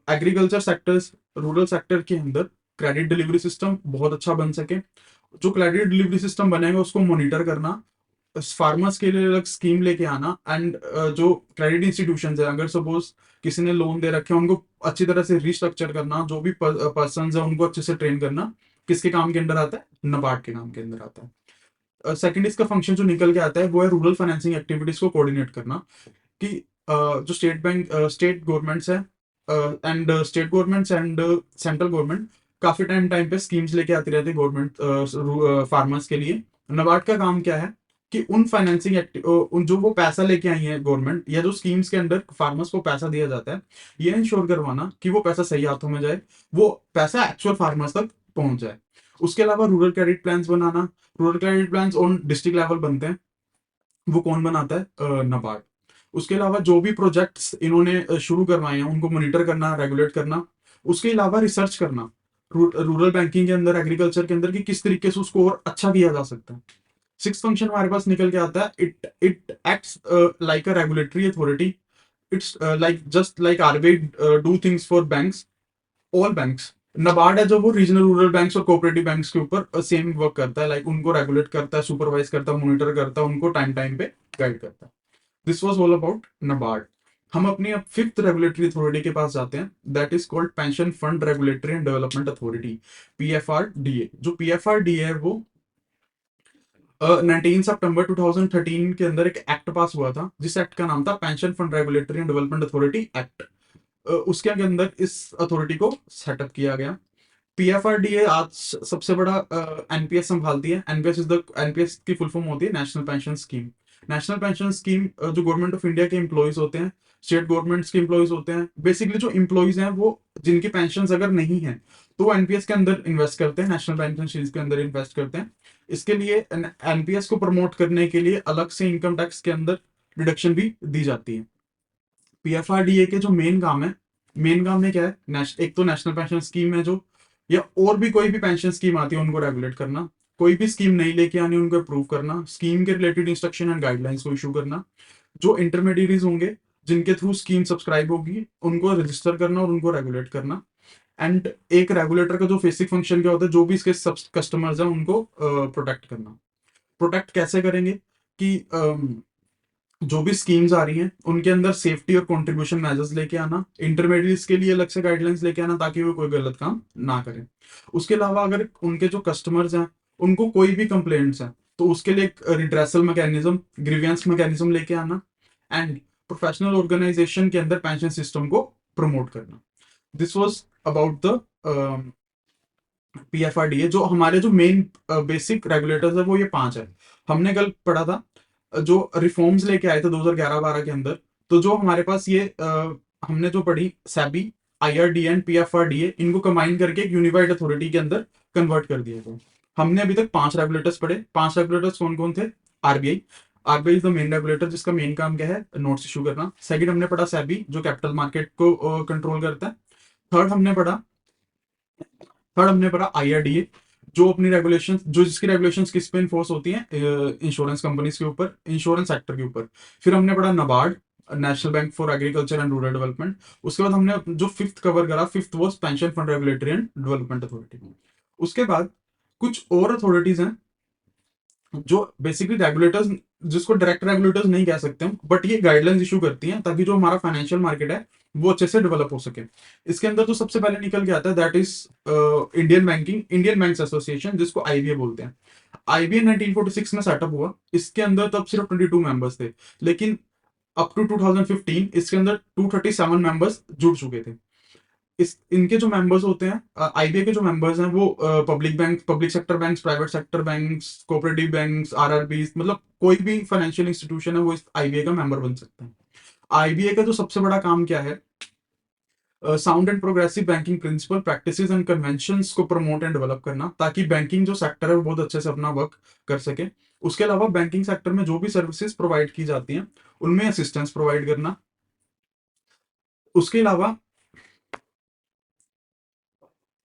[SPEAKER 1] एग्रीकल्चर सेक्टर्स, रूरल सेक्टर के अंदर क्रेडिट डिलीवरी सिस्टम बहुत अच्छा बन सके। जो क्रेडिट डिलीवरी सिस्टम बनेगा उसको मॉनिटर करना, फार्मर्स के लिए अलग स्कीम लेके आना, एंड जो क्रेडिट इंस्टीट्यूशन है, अगर सपोज किसी ने लोन दे रखे हैं, उनको अच्छी तरह से रिस्ट्रक्चर करना, जो भी पर्सन है उनको अच्छे से ट्रेन करना, किसके काम के अंदर आता है? नबार्ड के काम के अंदर आता है। सेकंड इसका फंक्शन जो निकल के आता है वो है रूरल फाइनेंसिंग एक्टिविटीज को कोऑर्डिनेट करना, कि जो स्टेट गवर्नमेंट्स है and state governments and central government काफी टाइम टाइम पे स्कीम्स लेके आती रहती है गवर्नमेंट फार्मर्स के लिए। नबार्ड का काम क्या है कि उन फाइनेंसिंग उन जो वो पैसा लेके आई है गवर्नमेंट, या जो स्कीम्स के अंदर फार्मर्स को पैसा दिया जाता है, ये इंश्योर करवाना कि वो पैसा सही हाथों में जाए, वो पैसा एक्चुअल फार्मर्स तक पहुंच जाए। उसके अलावा rural credit plans banana. Rural credit plans on district level बनते हैं, वो कौन बनाता है? नबार्ड। उसके अलावा जो भी प्रोजेक्ट्स इन्होंने शुरू करवाए हैं उनको मॉनिटर करना, रेगुलेट करना। उसके अलावा रिसर्च करना रूरल बैंकिंग के अंदर, एग्रीकल्चर के अंदर, कि किस तरीके से उसको और अच्छा किया जा सकता है। सिक्स फंक्शन हमारे पास निकल के आता है, it it acts like a regulatory authority. It's like just like RBI do things for banks, all banks. NABARD है जो वो रीजनल रूरल बैंक्स और कोऑपरेटिव बैंक्स के ऊपर सेम वर्क करता है, लाइक उनको रेगुलेट करता है, सुपरवाइज करता है, मॉनिटर करता है, उनको टाइम टाइम पे गाइड करता है। This was all about NABARD. हम अपनी अब फिफ्थ रेगुलेटरी अथॉरिटी के पास जाते हैं, that is called pension fund regulatory and development authority, PFRDA. जो पीएफआरडीए है वो 19 सितंबर 2013 के अंदर एक एक्ट पास हुआ था, जिस एक्ट का नाम था pension fund regulatory and development authority act. उसके अंदर इस अथॉरिटी को सेटअप किया गया। पीएफआरडीए आज सबसे बड़ा एनपीएस संभालती है। एनपीएस की फुल फॉर्म होती है national pension scheme. National pension scheme जो गवर्नमेंट ऑफ इंडिया के एम्प्लॉयज होते हैं, स्टेट गवर्नमेंट्स के एम्प्लॉयज होते हैं, बेसिकली जो एम्प्लॉयज हैं वो जिनकी पेंशन अगर नहीं है तो वो एनपीएस के अंदर इन्वेस्ट करते हैं, नेशनल पेंशन सीरीज के अंदर इन्वेस्ट करते हैं। इसके लिए एनपीएस को प्रमोट करने के लिए अलग से इनकम टैक्स के अंदर डिडक्शन भी दी जाती है। पीएफआरडीए के जो मेन काम है, मेन काम में क्या है, एक तो नेशनल पेंशन स्कीम है जो, या और भी कोई भी पेंशन स्कीम आती है उनको रेगुलेट करना, कोई भी स्कीम नहीं लेके आनी उनको अप्रूव करना, स्कीम के रिलेटेड इंस्ट्रक्शन एंड गाइडलाइंस को इशू करना, जो इंटरमीडियरीज होंगे जिनके थ्रू स्कीम सब्सक्राइब होगी उनको रजिस्टर करना और उनको रेगुलेट करना। एंड एक रेगुलेटर का जो बेसिक फंक्शन क्या होता है, जो भी इसके कस्टमर्स हैं उनको प्रोटेक्ट करना। प्रोटेक्ट कैसे करेंगे कि जो भी स्कीम्स आ रही हैं उनके अंदर सेफ्टी और कंट्रीब्यूशन मेजर्स लेके आना, इंटरमीडिएट्स के लिए अलग से गाइडलाइंस लेके आना ताकि वो कोई गलत काम ना करें। उसके अलावा अगर उनके जो कस्टमर्स हैं उनको कोई भी कंप्लेंट्स हैं तो उसके लिए एक रिड्रेसल मैकेनिज्म, ग्रीवियंस मैकेनिज्म लेके आना, एंड प्रोफेशनल ऑर्गेनाइजेशन के अंदर पेंशन सिस्टम को प्रमोट करना। This was about the PFRDA. जो हमारे जो मेन बेसिक रेगुलेटर्स है वो ये पांच है। हमने कल पढ़ा था जो रिफॉर्म्स लेके आए थे 2011-12 के अंदर, तो जो हमारे पास ये हमने जो पढ़ी सेबी, आईआरडीए एंड पीएफआरडीए, इनको कंबाइन करके एक यूनिफाइड अथॉरिटी के अंदर कन्वर्ट कर दिया था। हमने अभी तक पांच रेगुलेटर्स पढ़े। पांच रेगुलेटर्स कौन कौन थे? RBI. RBI is the main regulator जिसका मेन काम क्या है? नोट्स इशू करना। सेकंड हमने पढ़ा सेबी जो कैपिटल मार्केट को कंट्रोल करता है। थर्ड हमने पढ़ा थर्ड हमने पढ़ा आईआरडीए, जो अपनी रेगुलेशन, जो जिसकी रेगुलेशन किस पे इन्फोर्स होती हैं? इंश्योरेंस कंपनीज के ऊपर, इंश्योरेंस सेक्टर के ऊपर। फिर हमने पढ़ा NABARD, national bank for agriculture and Rural development. उसके बाद हमने जो फिफ्थ कवर करा, fifth was pension fund regulatory and development authority. उसके बाद कुछ और अथॉरिटीज हैं जो बेसिकली रेगुलेटर्स, जिसको डायरेक्ट रेगुलेटर्स नहीं कह सकते हम, बट ये गाइडलाइंस इशू करती हैं ताकि जो हमारा फाइनेंशियल मार्केट है वो अच्छे से डेवलप हो सके। इसके अंदर जो सबसे पहले निकल के आता है that is Indian banks association, जिसको आईबीए बोलते हैं। आईबीए 1946 में सेटअप हुआ। इसके अंदर तब सिर्फ 22 मेंबर्स थे, लेकिन अप टू 2015 इसके अंदर 237 मेंबर्स जुड़ चुके थे। इस इनके जो मेंबर्स होते हैं, आईबीए के जो मेंबर्स हैं वो public bank, public sector banks, private sector banks, cooperative banks, RRB, मतलब कोई भी फाइनेंशियल इंस्टीट्यूशन है वो इस आईबीए का मेंबर बन सकता है। आईबीए का जो सबसे बड़ा काम क्या है? Sound and progressive banking principal, practices and conventions को प्रमोट एंड डेवलप करना, ताकि बैंकिंग जो सेक्टर है वो बहुत अच्छे से अपना वर्क कर सके। उसके अलावा बैंकिंग सेक्टर में जो भी सर्विसेज प्रोवाइड की जाती हैं उनमें असिस्टेंस प्रोवाइड करना। उसके अलावा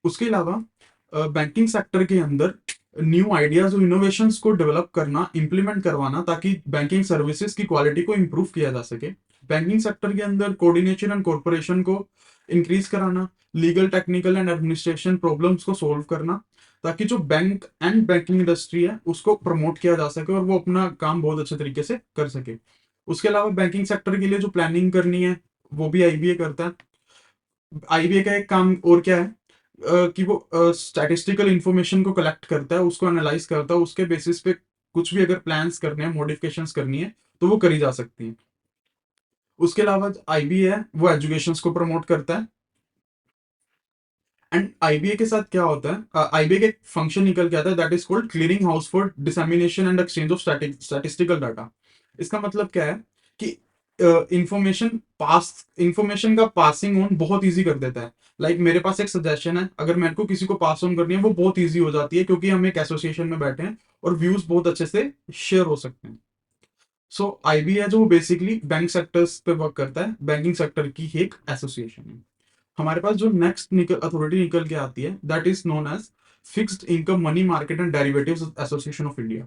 [SPEAKER 1] उसके अलावा बैंकिंग सेक्टर के अंदर न्यू आइडियाज और इनोवेशंस को डेवलप करना, इम्प्लीमेंट करवाना, ताकि बैंकिंग सर्विसेज की क्वालिटी को इम्प्रूव किया जा सके। बैंकिंग सेक्टर के अंदर कोऑर्डिनेशन एंड कॉर्पोरेशन को इंक्रीज कराना, legal, technical and administration problems को सोल्व करना, ताकि जो बैंक एंड बैंकिंग इंडस्ट्री है उसको प्रमोट किया जा सके और वो अपना काम बहुत अच्छे तरीके से कर सके। उसके अलावा बैंकिंग सेक्टर के लिए जो प्लानिंग करनी है वो भी आईबीए करता है। आईबीए का एक काम और क्या है, कि वो स्टैटिस्टिकल इंफॉर्मेशन को कलेक्ट करता है, उसको एनालाइज करता है, उसके बेसिस पे कुछ भी अगर प्लान्स करने हैं, मॉडिफिकेशंस करनी है, तो वो करी जा सकती है। उसके अलावा आईबीए है वो एजुकेशन को प्रमोट करता है। एंड आईबीए के साथ क्या होता है, आईबीए का एक फंक्शन निकल के आता है, that is called clearing house for dissemination and exchange of statistical data. इसका मतलब क्या है कि इंफॉर्मेशन इंफॉर्मेशन का पासिंग ऑन बहुत इजी कर देता है। लाइक मेरे पास एक सजेशन है, अगर मेरे को किसी को पास ऑन करनी है, वो बहुत इजी हो जाती है, क्योंकि हम एक एसोसिएशन में बैठे हैं और व्यूज बहुत अच्छे से शेयर हो सकते हैं। सो आईबी है जो बेसिकली बैंक सेक्टर्स पे वर्क करता है, बैंकिंग सेक्टर की एक एसोसिएशन है। हमारे पास जो नेक्स्ट निकल अथॉरिटी निकल के आती है, that is known as fixed income money market and derivatives association of India.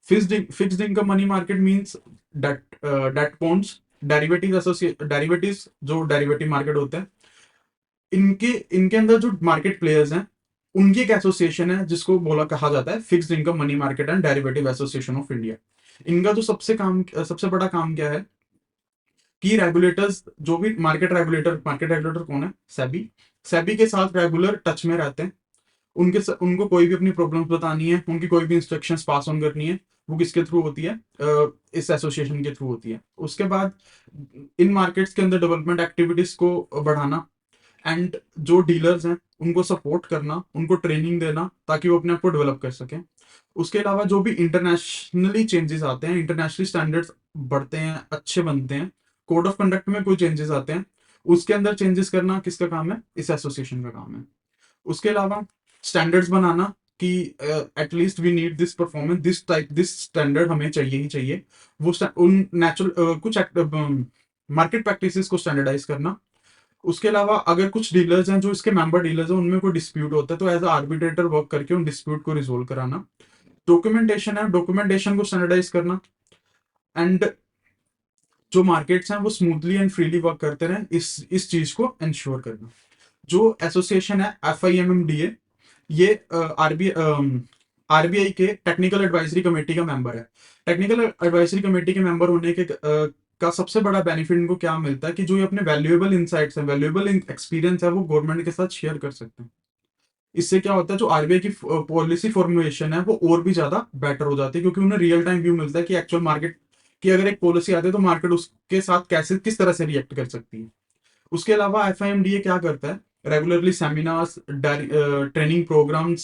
[SPEAKER 1] Fixed income money market means debt bonds, derivatives जो डेरिवेटिव मार्केट होता है, इनके इनके अंदर जो मार्केट प्लेयर्स हैं, उनकी एक एसोसिएशन है जिसको बोला कहा जाता है fixed income money market and derivative association of India. इनका जो सबसे बड़ा काम क्या है कि रेगुलेटर्स, जो भी मार्केट रेगुलेटर कौन है, सेबी। सेबी के साथ रेगुलर टच में रहते हैं। उनको कोई भी अपनी प्रॉब्लम्स बतानी है, उनकी कोई भी इंस्ट्रक्शंस पास ऑन करनी है, वो किसके थ्रू होती है, इस एसोसिएशन के थ्रू होती है। उसके बाद इन मार्केट्स के अंदर डेवलपमेंट एक्टिविटीज को बढ़ाना, एंड जो डीलर्स हैं उनको सपोर्ट करना, उनको ट्रेनिंग देना, ताकि वो अपने आप को डेवलप कर सकें। उसके अलावा जो भी इंटरनेशनली चेंजेस आते हैं, इंटरनेशनली स्टैंडर्ड्स बढ़ते हैं, अच्छे बनते हैं, कोड ऑफ कंडक्ट में कोई चेंजेस आते हैं, उसके अंदर चेंजेस करना किसका काम है, इस एसोसिएशन का काम है। उसके अलावा स्टैंडर्ड्स बनाना कि at least we need this performance, this standard हमें चाहिए ही चाहिए। उन नेचुरल कुछ मार्केट प्रैक्टिसेस को स्टैंडर्डाइज करना। उसके अलावा अगर कुछ डीलर्स हैं जो इसके मेंबर डीलर्स हैं, उनमें कोई डिस्प्यूट होता है, तो एज आर्बिट्रेटर वर्क करके उन डिस्प्यूट को रिजोल्व कराना। डॉक्यूमेंटेशन है, डॉक्यूमेंटेशन को स्टैंडर्डाइज करना, एंड जो मार्केट्स हैं वो स्मूथली एंड फ्रीली वर्क करते रहें, इस चीज को इंश्योर करना। जो एसोसिएशन है FIMMDA, ये आरबीआई के टेक्निकल एडवाइजरी कमेटी का मेंबर है। टेक्निकल एडवाइजरी कमेटी के मेंबर होने के का सबसे बड़ा बेनिफिट इनको क्या मिलता है कि जो ये अपने वैल्यूएबल इंसाइट्स हैं, वैल्यूएबल एक्सपीरियंस है, वो गवर्नमेंट के साथ शेयर कर सकते हैं। इससे क्या होता है, जो आरबीआई की पॉलिसी फॉर्मुलेशन है वो और भी ज्यादा बेटर हो जाती है, क्योंकि उन्हें रियल टाइम व्यू मिलता है कि एक्चुअल मार्केट की अगर एक पॉलिसी आती है तो मार्केट उसके साथ कैसे किस तरह से रिएक्ट कर सकती है। उसके अलावा FIMDA क्या करता है, regularly seminars, training program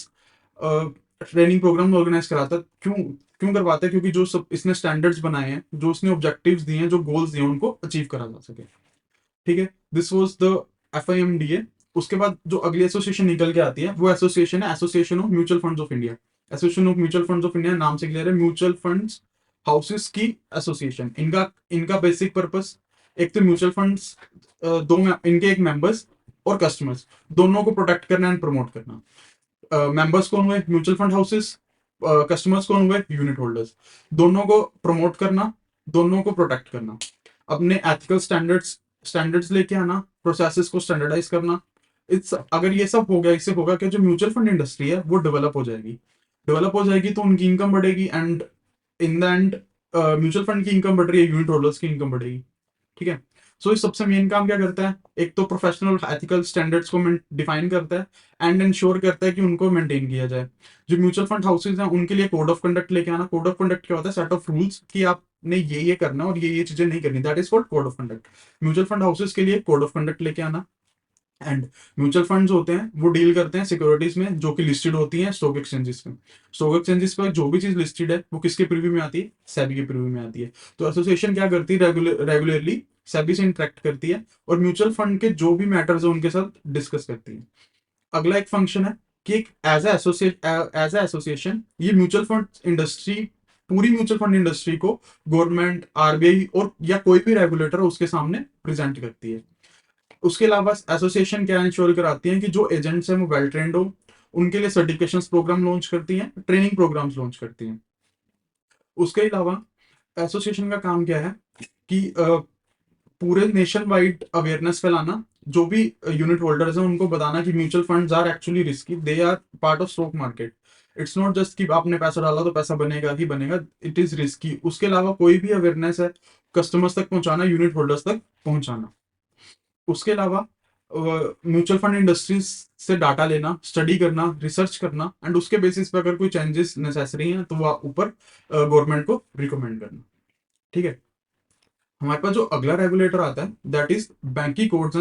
[SPEAKER 1] organize कराता है। क्यों क्यों करवाता है, क्योंकि जो सब इसने स्टैंडर्ड्स बनाए हैं, जो इसने ऑब्जेक्टिव्स दिए हैं, जो गोल्स दिए हैं, उनको अचीव करा जा सके। ठीक है, दिस वाज द FIMDA। उसके बाद जो अगली एसोसिएशन निकल के आती है, वो एसोसिएशन है association of mutual funds of India. Association of mutual funds of India नाम से क्लियर है, म्यूचुअल फंड्स हाउसेस की एसोसिएशन। इनका इनका बेसिक पर्पस, एक तो म्यूचुअल फंड्स, इनके एक मेंबर्स और कस्टमर्स दोनों को प्रोटेक्ट करना एंड प्रमोट करना। मेंबर्स कौन हुए, म्यूचुअल फंड हाउसेस। कस्टमर्स कौन हुए, यूनिट होल्डर्स। दोनों को प्रमोट करना, दोनों को प्रोटेक्ट करना, अपने एथिकल स्टैंडर्ड्स लेके आना, प्रोसेसेस को स्टैंडर्डाइज करना। इट्स अगर ये सब हो गया, इससे होगा कि जो म्यूचुअल फंड इंडस्ट्री है वो डेवलप हो जाएगी, तो उनकी इनकम बढ़ेगी, and in the end mutual fund की इनकम बढ़ रही है, यूनिट होल्डर्स की इनकम बढ़ेगी। ठीक है। सो इस सबसे मेन काम क्या करता है, एक तो प्रोफेशनल एथिकल स्टैंडर्ड्स को डिफाइन करता है एंड इंश्योर करता है कि उनको मेंटेन किया जाए। जो म्यूचुअल फंड हाउसेज हैं उनके लिए कोड ऑफ कंडक्ट लेके आना। कोड ऑफ कंडक्ट क्या होता है, सेट ऑफ रूल्स कि आपने ये करना और ये चीजें नहीं करनी, that is called code of conduct. Mutual fund houses के लिए कोड ऑफ कंडक्ट लेके आना। एंड म्यूचुअल फंड्स होते हैं वो डील करते हैं सिक्योरिटीज में, जो कि लिस्टेड होती हैं स्टॉक एक्सचेंजेस में। स्टॉक एक्सचेंजेस पर जो भी चीज लिस्टेड है वो किसके प्रीव्यू में आती है, सेबी के प्रीव्यू में आती है। तो एसोसिएशन क्या करती है, रेगुलरली सेबी से इंटरेक्ट करती है और म्यूचुअल फंड के जो भी मैटर्स है उनके साथ डिस्कस करती है। अगला एक फंक्शन है कि एक एज एसोसिएशन ये म्यूचुअल फंड इंडस्ट्री, पूरी म्यूचुअल फंड इंडस्ट्री को गवर्नमेंट, आरबीआई और या कोई भी रेगुलेटर उसके सामने प्रेजेंट करती है। उसके अलावा एसोसिएशन क्या इंश्योर कराती है कि जो एजेंट्स हैं वो वेल ट्रेंड हो, उनके लिए सर्टिफिकेशन प्रोग्राम लॉन्च करती हैं, ट्रेनिंग प्रोग्राम्स लॉन्च करती हैं। उसके अलावा एसोसिएशन का काम क्या है कि पूरे नेशन वाइड अवेयरनेस फैलाना, जो भी यूनिट होल्डर्स हैं उनको बताना कि mutual funds are actually risky, they are part of stock market. It's not just कि आपने पैसा डाला तो पैसा बनेगा ही बनेगा, इट इज रिस्की। उसके अलावा कोई भी अवेयरनेस है कस्टमर्स तक पहुंचाना, यूनिट होल्डर्स तक पहुंचाना। उसके अलावा म्यूचुअल फंड इंडस्ट्रीज से डाटा लेना, स्टडी करना, रिसर्च करना, एंड उसके बेसिस पे अगर कोई चेंजेस नेसेसरी हैं तो वो ऊपर गवर्नमेंट को रिकमेंड करना। ठीक है। हमारे पास जो अगला रेगुलेटर आता है that is banking codes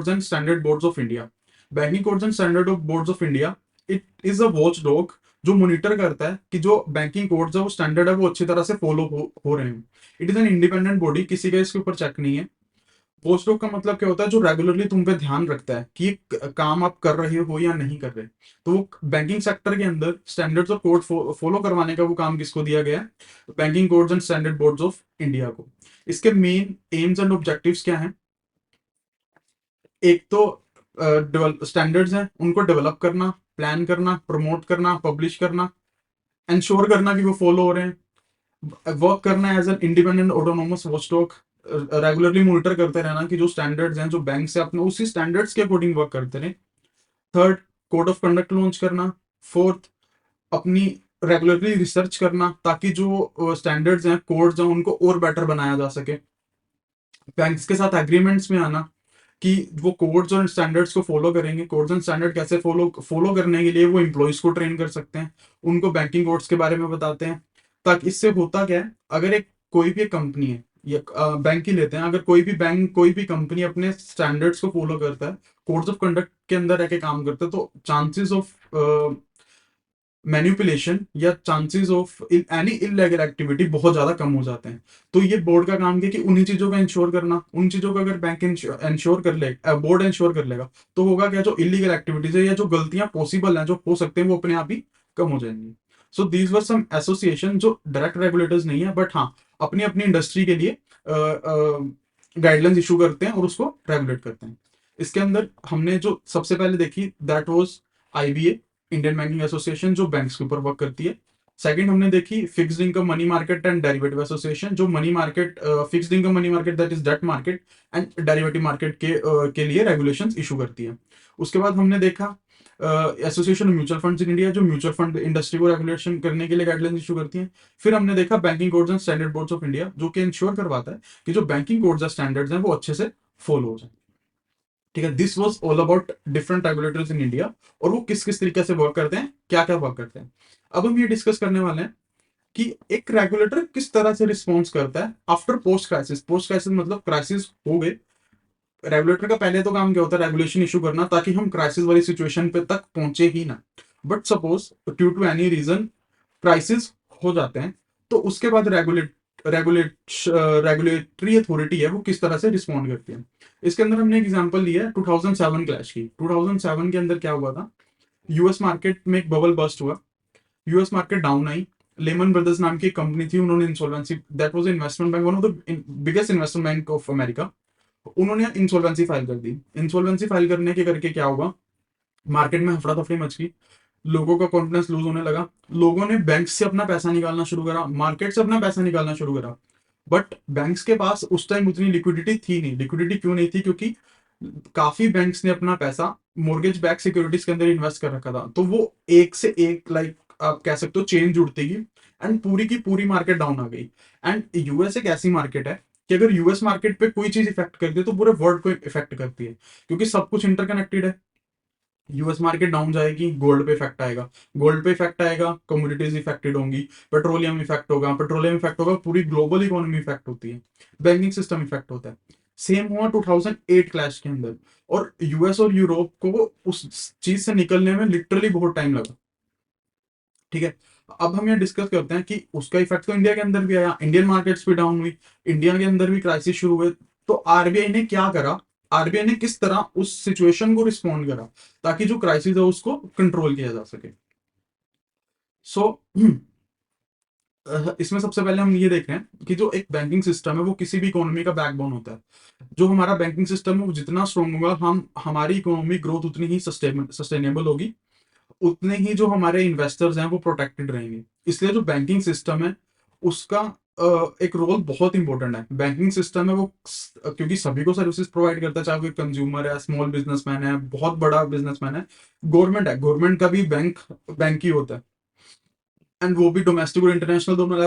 [SPEAKER 1] and standard boards of India. Banking codes and standard of boards of India, it is a watch dog जो मॉनिटर करता है कि जो बैंकिंग कोड्स है वो स्टैंडर्ड है वो अच्छी तरह से फॉलो हो रहे हैं। It is an independent body, किसी का इसके ऊपर चेक नहीं है। पोस्ट डॉग का मतलब क्या होता है, जो रेगुलरली तुम पे ध्यान रखता है कि ये काम आप कर रहे हो या नहीं कर रहे। तो वो बैंकिंग सेक्टर के अंदर स्टैंडर्ड्स और कोड फॉलो करवाने का वो काम किसको दिया गया है, banking codes and standard boards of India को। इसके मेन एम्स एंड ऑब्जेक्टिव्स क्या हैं? एक तो स्टैंडर्ड्स हैं उनको डेवलप करना, प्लान करना, प्रमोट करना, पब्लिश करना, इंश्योर करना कि वो फॉलो हो रहे हैं, वर्क करना as an independent autonomous watchdog, regularly monitor करते रहना कि जो स्टैंडर्ड्स हैं जो बैंक से अपने उसी स्टैंडर्ड्स के अकॉर्डिंग वर्क करते रहे। Third, code of conduct launch करना। फोर्थ, अपनी रेगुलरली रिसर्च करना ताकि जो स्टैंडर्ड्स हैं, कोड्स हैं, उनको और बेटर बनाया जा सके। बैंक्स के साथ एग्रीमेंट्स में आना कि वो कोड्स और स्टैंडर्ड्स को फॉलो करेंगे। कोड्स एंड स्टैंडर्ड कैसे फॉलो करने के लिए वो एम्प्लॉइज को ट्रेन कर सकते हैं, उनको बैंकिंग कोड्स के बारे में बताते हैं। ताकि इससे होता क्या है, अगर एक कोई भी कंपनी है या बैंक ही लेते हैं, अगर कोई भी बैंक कोई भी कंपनी अपने स्टैंडर्ड्स को फॉलो करता है, कोड्स ऑफ कंडक्ट के अंदर रह के काम करता है, तो चांसेस ऑफ मैनिपुलेशन या chances of any illegal activity बहुत ज्यादा कम हो जाते हैं। तो ये बोर्ड का काम है कि उन्हीं चीजों का इंश्योर करना। उन चीजों का अगर बैंक इंश्योर कर ले, बोर्ड इंश्योर कर लेगा, तो होगा क्या, जो इलीगल एक्टिविटीज है या जो गलतियां पॉसिबल हैं जो हो सकते हैं वो अपने आप ही कम हो जाएंगी। So these were some association जो डायरेक्ट रेगुलेटर्स नहीं है, बट हाँ अपनी अपनी इंडस्ट्री के लिए गाइडलाइंस इशू करते हैं और उसको रेगुलेट करते हैं। इसके अंदर हमने जो सबसे पहले देखी that was IBA, Indian Banking Association, जो बैंक्स के ऊपर वर्क करती है। सेकंड हमने देखी fixed income money market and derivative association, जो money market, fixed income money market that is debt market and derivative market के लिए रेगुलेशंस इशू करती है। उसके बाद हमने देखा association mutual funds in India, जो म्यूचुअल फंड इंडस्ट्री को रेगुलेशन करने के लिए गाइडलाइंस इशू करती है। फिर हमने देखा banking codes and standard boards of India, जो कि इंश्योर करवाता है कि जो बैंकिंग कोड्स एंड स्टैंडर्ड्स हैं वो अच्छे से फॉलो हो जाए। ठीक है, this was all about different regulators in India और वो किस किस तरीके से वर्क करते हैं, क्या क्या वर्क करते हैं। अब हम ये डिस्कस करने वाले हैं कि एक रेगुलेटर किस तरह से रिस्पॉन्स करता है after post crisis. Post crisis मतलब क्राइसिस हो गए, रेगुलेटर का पहले तो काम क्या होता है, रेगुलेशन इशू करना ताकि हम क्राइसिस वाली सिचुएशन पे तक पहुंचे ही ना। But suppose due to any reason crisis हो जाते हैं, तो उसके बाद रेगुलेट रेगुलेटरी अथॉरिटी है वो किस तरह से रिस्पॉन्ड करती है। इसके अंदर हमने एक एग्जांपल लिया है 2007 क्लैश की। 2007 के अंदर क्या हुआ था, यूएस मार्केट में एक बबल बस्ट हुआ, US market down I. Lehman Brothers नाम की कंपनी थी, उन्होंने insolvency, that was investment bank, one of the biggest investment bank of America, उन्होंने इंसॉल्वेंसी फाइल कर दी। इंसॉल्वेंसी फाइल करने के करके क्या हुआ, मार्केट में हफड़ा तफड़ी मच गई, लोगों का कॉन्फिडेंस लूज होने लगा, लोगों ने बैंक से अपना पैसा निकालना शुरू करा, मार्केट से अपना पैसा निकालना शुरू करा। बट बैंक्स के पास उस टाइम उतनी लिक्विडिटी थी नहीं। लिक्विडिटी क्यों नहीं थी, क्योंकि काफी बैंक्स ने अपना पैसा मॉर्गेज बैक सिक्योरिटीज के अंदर इन्वेस्ट कर रखा था। तो वो एक से एक, लाइक आप कह सकते हो चेन जुड़ती गई एंड पूरी की पूरी मार्केट डाउन आ गई। एंड यूएस एक ऐसी मार्केट है कि अगर यूएस मार्केट पे कोई चीज इफेक्ट करती है तो पूरे वर्ल्ड को इफेक्ट करती है, क्योंकि सब कुछ इंटरकनेक्टेड है। यूएस मार्केट डाउन जाएगी, गोल्ड पे इफेक्ट आएगा, गोल्ड पे इफेक्ट आएगा, कमोडिटीज इफेक्टेड होंगी, पेट्रोलियम इफेक्ट होगा, पेट्रोलियम इफेक्ट होगा, पूरी ग्लोबल इकोनॉमी इफेक्ट होती है, बैंकिंग सिस्टम इफेक्ट होता है। सेम हुआ 2008 क्लैश के अंदर, और यूएस और यूरोप को उस चीज से निकलने में लिटरली बहुत टाइम लगा। ठीक है, अब हम यहाँ डिस्कस करते हैं कि उसका इफेक्ट तो इंडिया के अंदर भी आया, इंडियन मार्केट्स भी डाउन हुई, इंडिया के अंदर भी क्राइसिस शुरू हुए। तो आरबीआई ने क्या करा, आरबीआई ने किस तरह उस सिचुएशन को रिस्पॉन्ड करा ताकि जो क्राइसिस है उसको कंट्रोल किया जा सके। सो इसमें सबसे पहले हम ये देख रहे हैं कि जो एक बैंकिंग सिस्टम है वो किसी भी इकोनॉमी का बैकबोन होता है। जो हमारा बैंकिंग सिस्टम है वो जितना स्ट्रांग होगा, हम हमारी इकोनॉमिक ग्रोथ उतनी ही सस्टेनेबल होगी, उतने ही जो हमारे इन्वेस्टर्स हैं वो प्रोटेक्टेड रहेंगे। इसलिए जो बैंकिंग सिस्टम है उसका एक रोल बहुत इंपॉर्टेंट है। बैंकिंग सिस्टम है वो क्योंकि सभी को सर्विसेज प्रोवाइड करता है, चाहे कोई कंज्यूमर है, स्मॉल बिजनेसमैन है, बहुत बड़ा बिजनेसमैन है, गवर्नमेंट है, गवर्नमेंट का भी बैंक ही होता है। एंड वो भी डोमेस्टिक और इंटरनेशनल दोनों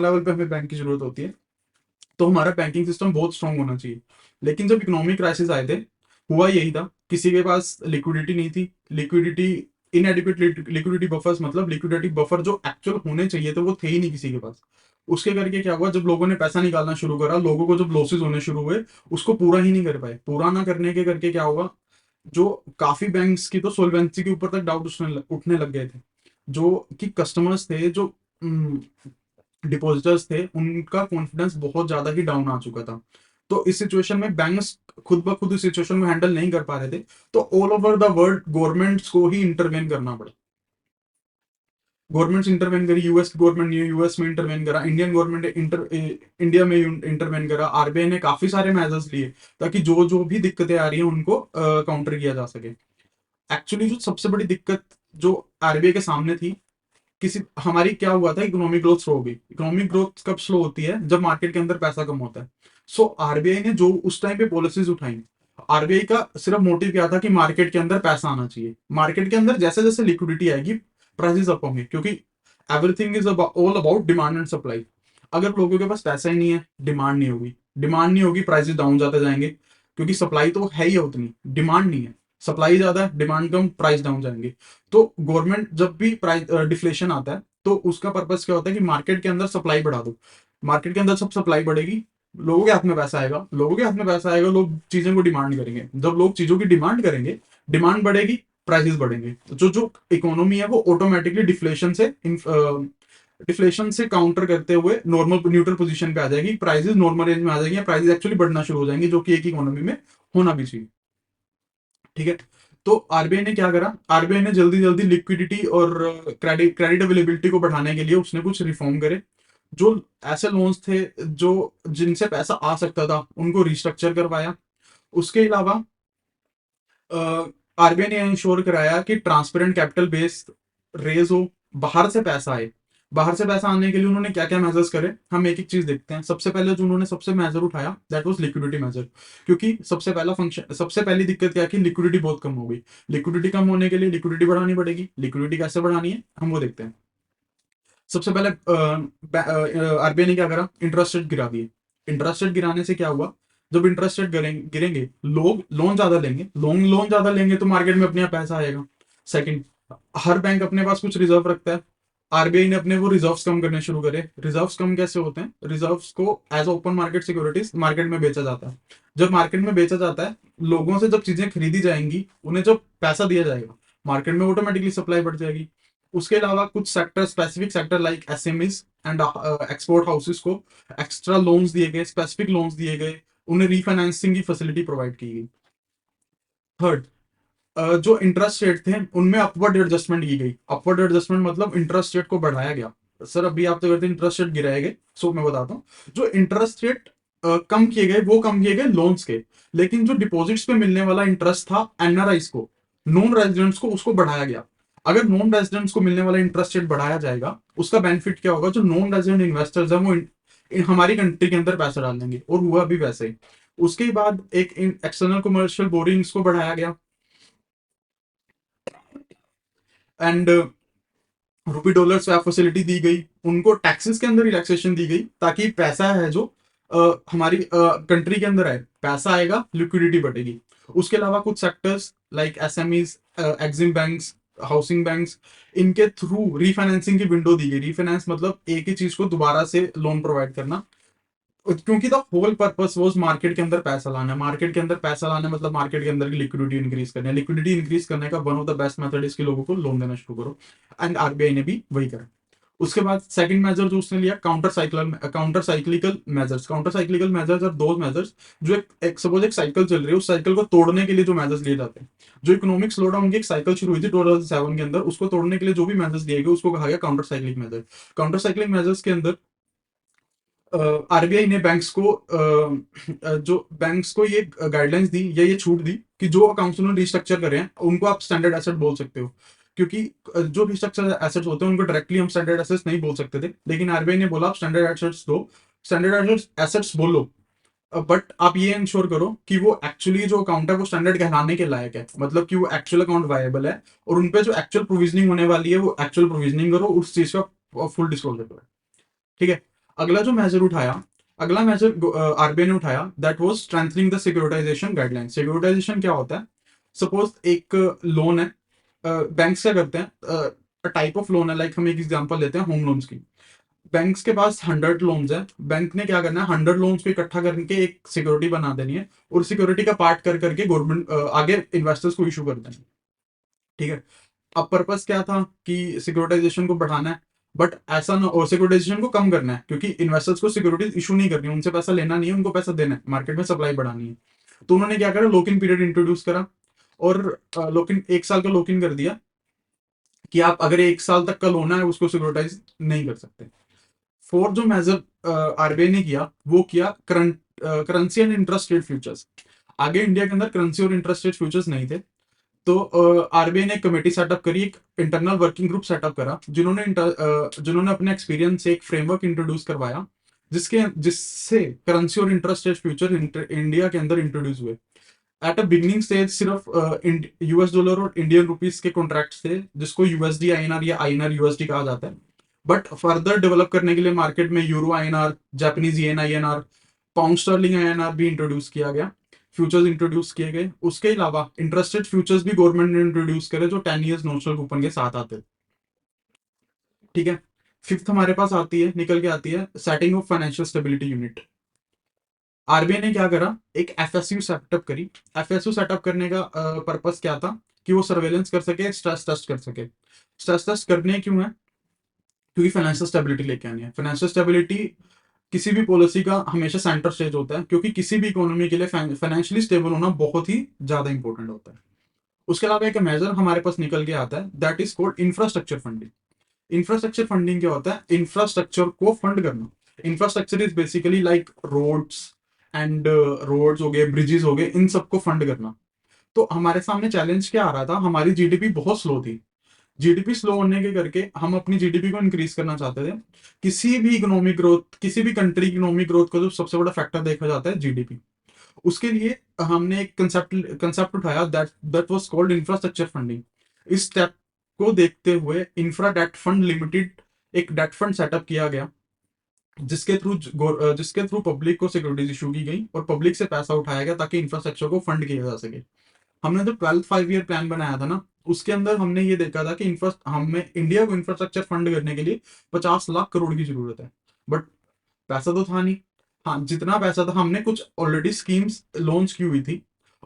[SPEAKER 1] लेवल पे हमें बैंक की जरूरत होती है। तो हमारा बैंकिंग सिस्टम बहुत स्ट्रांग होना चाहिए। लेकिन जब इकोनॉमिक क्राइसिस आए थे, हुआ यही था, किसी के पास लिक्विडिटी नहीं थी। लिक्विडिटी इनएडिक्वेट लिक्विडिटी बफर्स, मतलब लिक्विडिटी बफर जो एक्चुअल होने चाहिए थे वो थे ही नहीं किसी के पास। उसके करके क्या हुआ, जब लोगों ने पैसा निकालना शुरू करा, लोगों को जब लॉसेज होने शुरू हुए, उसको पूरा ही नहीं कर पाए। पूरा ना करने के करके क्या होगा, जो काफी बैंक्स की तो सोलवेंसी के ऊपर तक डाउट उठने लग गए थे। जो कि कस्टमर्स थे, जो डिपॉजिटर्स थे, उनका कॉन्फिडेंस बहुत ज्यादा ही डाउन आ चुका था। तो इस सिचुएशन में बैंक्स खुद ब खुद इस सिचुएशन को हैंडल नहीं कर पा रहे थे। तो all over the world governments को ही इंटरवेन करना पड़ा। गवर्नमेंट्स इंटरवेन करी, यूएस गवर्नमेंट ने यूएस में इंटरवेन करा, इंडियन गवर्नमेंट ने इंडिया में इंटरवेन करा, आरबीआई ने काफी सारे मेजर्स लिए ताकि जो जो भी दिक्कतें आ रही हैं उनको काउंटर किया जा सके। एक्चुअली जो सबसे बड़ी दिक्कत जो आरबीआई के सामने थी, किसी हमारी क्या हुआ था, इकोनॉमिक ग्रोथ स्लो हो गई। इकोनॉमिक ग्रोथ कब स्लो होती है, जब मार्केट के अंदर पैसा कम होता है। सो आरबीआई ने जो उस टाइम पे पॉलिसीज उठाई, आरबीआई का सिर्फ मोटिव क्या था कि मार्केट के अंदर पैसा आना चाहिए। मार्केट के अंदर जैसे जैसे लिक्विडिटी आएगी, प्राइसेस अप होंगे, क्योंकि everything is all about demand and supply. अगर लोगों के पास पैसा ही नहीं है, डिमांड नहीं होगी, डिमांड नहीं होगी, प्राइसेस डाउन जाते जाएंगे, क्योंकि सप्लाई तो है ही है उतनी, डिमांड नहीं है। सप्लाई ज्यादा है, डिमांड कम, प्राइस डाउन जाएंगे। तो गवर्नमेंट जब भी प्राइस डिफ्लेशन आता है तो उसका पर्पस क्या होता है कि मार्केट के अंदर सप्लाई बढ़ा दो। मार्केट के अंदर सब सप्लाई बढ़ेगी, लोगों के हाथ में पैसा आएगा, लोगों के हाथ में पैसा आएगा, लोग चीजों को डिमांड करेंगे। जब लोग चीजों की डिमांड करेंगे, डिमांड बढ़ेगी, प्राइसेस बढ़ेंगे। तो जो जो इकोनॉमी है वो ऑटोमेटिकली डिफ्लेशन से काउंटर करते हुए नॉर्मल न्यूट्रल पोजीशन पे आ जाएगी, प्राइसेस नॉर्मल रेंज में आ जाएंगी, प्राइसेस एक्चुअली बढ़ना शुरू हो जाएंगी, जो कि एक इकोनॉमी में होना भी चाहिए। ठीक है। तो आरबीआई ने क्या करा, आरबीआई ने जल्दी जल्दी लिक्विडिटी और क्रेडिट क्रेडिट अवेलेबिलिटी को बढ़ाने के लिए उसने कुछ रिफॉर्म करे। जो ऐसे लोन्स थे जो जिनसे पैसा आ सकता था, उनको रिस्ट्रक्चर करवाया। उसके अलावा आरबीआई ने इंश्योर कराया कि ट्रांसपेरेंट कैपिटल बेस रेज हो, बाहर से पैसा आए। बाहर से पैसा आने के लिए उन्होंने क्या क्या मेजर्स करे, हम एक एक चीज देखते हैं। सबसे पहले जो उन्होंने सबसे मेजर उठाया, दैट वाज लिक्विडिटी मेजर। क्योंकि सबसे पहली दिक्कत क्या की, लिक्विडिटी बहुत कम हो गई। लिक्विडिटी कम होने के लिए लिक्विडिटी बढ़ानी पड़ेगी। लिक्विडिटी कैसे बढ़ानी है, हम वो देखते हैं। सबसे पहले आरबीआई ने क्या करा, इंटरेस्ट रेट गिरा दिए। इंटरेस्ट रेट गिराने से क्या हुआ, जब इंटरेस्ट रेट गिरेंगे, लोग लोन ज्यादा लेंगे, लोन लोन ज्यादा लेंगे तो मार्केट में अपने यहाँ पैसा आएगा। सेकंड, हर बैंक अपने पास कुछ रिजर्व रखता है। आरबीआई ने अपने वो रिजर्व्स कम करने शुरू करे। रिजर्व्स कम कैसे होते हैं, रिजर्व्स को as open market securities market में बेचा जाता है। जब मार्केट में बेचा जाता है, लोगों से जब चीजें खरीदी जाएंगी, उन्हें जब पैसा दिया जाएगा, मार्केट में ऑटोमेटिकली सप्लाई बढ़ जाएगी। उसके अलावा कुछ sector, specific sector like SMEs and export houses को एक्स्ट्रा लोन्स दिए गए, स्पेसिफिक लोन्स दिए गए, उन्हें रीफाइनेंसिंग की फैसिलिटी प्रोवाइड की गई। थर्ड, जो इंटरेस्ट रेट थे उनमें अपवर्ड एडजस्टमेंट की गई। अपवर्ड एडजस्टमेंट मतलब इंटरेस्ट रेट को बढ़ाया गया। सर अभी आप तो कहते हैं इंटरेस्ट रेट गिराए गए, सो मैं बताता हूँ। जो इंटरेस्ट रेट कम किए गए, वो कम किए गए लोन्स के। लेकिन जो डिपॉजिट्स पे मिलने वाला इंटरेस्ट था एनआरआईज को, नॉन रेजिडेंट्स को, उसको बढ़ाया गया। अगर नॉन रेजिडेंट्स को मिलने वाला इंटरेस्ट रेट बढ़ाया जाएगा, उसका बेनिफिट क्या होगा, जो नॉन रेजिडेंट इन्वेस्टर्स हैं वो हमारी कंट्री के अंदर पैसा डाल देंगे, और हुआ भी वैसे ही। उसके बाद एक एक्सटर्नल कमर्शियल बोरिंग्स को बढ़ाया गया, and rupee dollar swap facility दी गई। उनको टैक्सेस के अंदर रिलैक्सेशन दी गई, ताकि पैसा है जो हमारी कंट्री के अंदर आए, पैसा आएगा, लिक्विडिटी बढ़ेगी। उसके अलावा कुछ sectors like SMEs, EXIM banks, housing banks, इनके थ्रू रीफाइनेंसिंग की विंडो दी गई। रीफाइनेंस मतलब एक ही चीज को दोबारा से लोन प्रोवाइड करना, क्योंकि the whole purpose was market के अंदर पैसा लाना है। मार्केट के अंदर पैसा लाना मतलब मार्केट के अंदर की लिक्विडिटी इंक्रीज करना है। लिक्विडिटी इंक्रीज करने का one of the best method इसके लोगों को लोन देना शुरू करो, एंड आरबीआई ने भी वही करा। उसके बाद सेकंड मेजर जो उसने लिया, counter cyclical measures. Counter cyclical measures are दो मेजर्स जो एक सपोज एक साइकिल चल रही है, उस साइकिल को तोड़ने के लिए जो मेजर्स लिए जाते हैं। जो इकोनॉमिक स्लो डाउन की एक साइकिल शुरू हुई थी 2007 के अंदर, उसको तोड़ने के लिए जो भी मेजर्स लिए गए उसको कहा गया counter cyclic measure. Counter cyclic measures के अंदर आरबीआई ने बैंक्स को जो बैंक्स को ये गाइडलाइंस दी या ये छूट दी कि जो अकाउंट्स उन्होंने रिस्ट्रक्चर करे हैं उनको आप स्टैंडर्ड एसेट बोल सकते हो। क्योंकि जो रिस्ट्रक्चर एसेट्स होते हैं उनको डायरेक्टली हम स्टैंडर्ड एसेट्स नहीं बोल सकते थे, लेकिन आरबीआई ने बोला आप स्टैंडर्ड एसेट्स दो, स्टैंडर्ड एसेट्स बोलो, बट आप ये इंश्योर करो कि वो एक्चुअली जो अकाउंट है वो स्टैंडर्ड कहलाने के लायक है, मतलब कि वो एक्चुअल अकाउंट वायबल है, और उनपे जो एक्चुअल प्रोविजनिंग होने वाली है वो एक्चुअल प्रोविजनिंग करो, उस चीज का फुल डिस्क्लोजर करो। ठीक है। अगला जो मेजर उठाया, अगला मेजर आरबीआई ने उठाया, that was strengthening the securitization guideline. Securitization क्या होता है? सपोज एक लोन है, बैंक्स क्या करते हैं, टाइप ऑफ लोन है, लाइक हम एक एग्जांपल लेते हैं होम लोन्स की। बैंक्स के पास 100 लोन्स है, बैंक ने क्या करना है, 100 लोन्स को इकट्ठा करके एक सिक्योरिटी बना देनी है, और सिक्योरिटी का पार्ट कर करके गवर्नमेंट आगे इन्वेस्टर्स को इशू कर देना है। ठीक है। अब पर्पस क्या था कि सिक्योरिटाइजेशन को बढ़ाना है, बट ऐसा ना, और सिक्योरिटाइजेशन को कम करना है, क्योंकि इन्वेस्टर्स को सिक्योरिटी इशू नहीं करनी है, उनसे पैसा लेना नहीं है, उनको पैसा देना है, मार्केट में सप्लाई बढ़ानी है। तो उन्होंने क्या करा, लॉक इन पीरियड इंट्रोड्यूस करा, और लॉक इन 1 साल का लॉक इन कर दिया कि आप अगर 1 साल तक का लोन है उसको सिक्योरिटाइज नहीं कर सकते। फोर्थ जो मेजर आरबीआई ने किया वो किया currency and interest rate futures. आगे इंडिया के अंदर करेंसी और इंटरेस्ट रेट फ्यूचर्स नहीं थे, तो आरबीआई ने एक कमेटी सेटअप करी, एक इंटरनल वर्किंग ग्रुप सेटअप करा, जिन्होंने अपने एक्सपीरियंस से एक फ्रेमवर्क इंट्रोड्यूस करवाया, जिससे करेंसी और इंटरेस्ट रेट फ्यूचर इंडिया के अंदर इंट्रोड्यूस हुए। एट अ बिगनिंग स्टेज सिर्फ यूएस डॉलर और इंडियन रुपीस के कॉन्ट्रैक्ट्स थे, जिसको यूएसडी आईएनआर या आईएनआर यूएसडी कहा जाता है। बट फर्दर डेवलप करने के लिए मार्केट में euro INR, Japanese yen INR, pound sterling INR भी इंट्रोड्यूस किया गया, फ्यूचर्स इंट्रोड्यूस किए गए। उसके अलावा इंटरेस्टेड फ्यूचर्स भी गवर्नमेंट ने इंट्रोड्यूस करे, जो 10 years नोशनल कूपन के साथ आते हैं। ठीक है। फिफ्थ हमारे पास आती है, निकल के आती है, setting of financial stability unit. RBI ने क्या करा, एक एफएसयू सेटअप करी। एफएसयू सेटअप करने का पर्पस क्या था, कि वो सर्वेलेंस कर सके, स्ट्रेस टेस्ट कर सके। स्ट्रेस टेस्ट करने क्यों है? क्योंकि फाइनेंशियल स्टेबिलिटी लेके आनी है। फाइनेंशियल स्टेबिलिटी किसी भी पॉलिसी का हमेशा सेंटर स्टेज होता है, क्योंकि किसी भी इकोनॉमी के लिए फाइनेंशियली स्टेबल होना बहुत ही ज्यादा इंपॉर्टेंट होता है। उसके अलावा एक मेजर हमारे पास निकल के आता है, that is called infrastructure funding. Infrastructure funding क्या होता है? इंफ्रास्ट्रक्चर को फंड करना। Infrastructure is basically like roads and roads हो गए, ब्रिजेस हो गए, इन सबको फंड करना। तो हमारे सामने चैलेंज क्या आ रहा था, हमारी जीडीपी बहुत स्लो थी। जीडीपी स्लो होने के करके हम अपनी जीडीपी को इंक्रीज करना चाहते थे। किसी भी इकोनॉमिक ग्रोथ, किसी भी कंट्री की इकोनॉमिक ग्रोथ का जो सबसे बड़ा फैक्टर देखा जाता है जीडीपी। उसके लिए हमने एक कंसेप्ट उठाया, that that was called infrastructure funding. इस स्टेप को देखते हुए इंफ्रा डेट फंड लिमिटेड, एक डेट फंड सेटअप किया गया, जिसके थ्रू पब्लिक को सिक्योरिटीज इशू की गई और पब्लिक से पैसा उठाया गया ताकि इंफ्रास्ट्रक्चर को फंड किया जा सके। हमने जो 12th 5 year प्लान बनाया था ना, उसके अंदर हमने ये देखा था कि हमें इंडिया को इंफ्रास्ट्रक्चर फंड करने के लिए 50 लाख करोड़ की जरूरत है, बट पैसा तो था नहीं। हाँ, जितना पैसा था हमने कुछ ऑलरेडी स्कीम्स लॉन्च की हुई थी।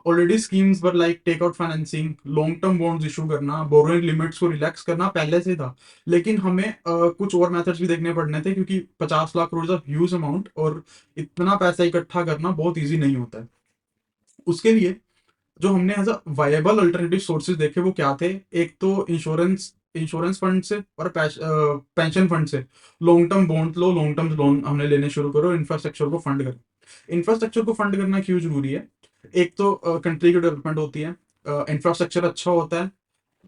[SPEAKER 1] ऑलरेडी स्कीम्स पर like take out financing, long term bonds issue करना, बोरोइंग लिमिट्स को रिलैक्स करना पहले से था। लेकिन हमें कुछ और मेथड्स भी देखने पड़ने थे, क्योंकि 50 लाख करोड़ ह्यूज अमाउंट, और इतना पैसा इकट्ठा करना बहुत ईजी नहीं होता है। उसके लिए जो हमने as a viable alternative sources देखे वो क्या थे, एक तो इंश्योरेंस इंश्योरेंस फंड से, और पेंशन फंड से लॉन्ग टर्म बॉन्ड लो, लॉन्ग टर्म लोन हमने लेने शुरू करो, इंफ्रास्ट्रक्चर को फंड करें। इंफ्रास्ट्रक्चर को फंड करना क्यों जरूरी है? एक तो कंट्री की डेवलपमेंट होती है, इंफ्रास्ट्रक्चर अच्छा होता है,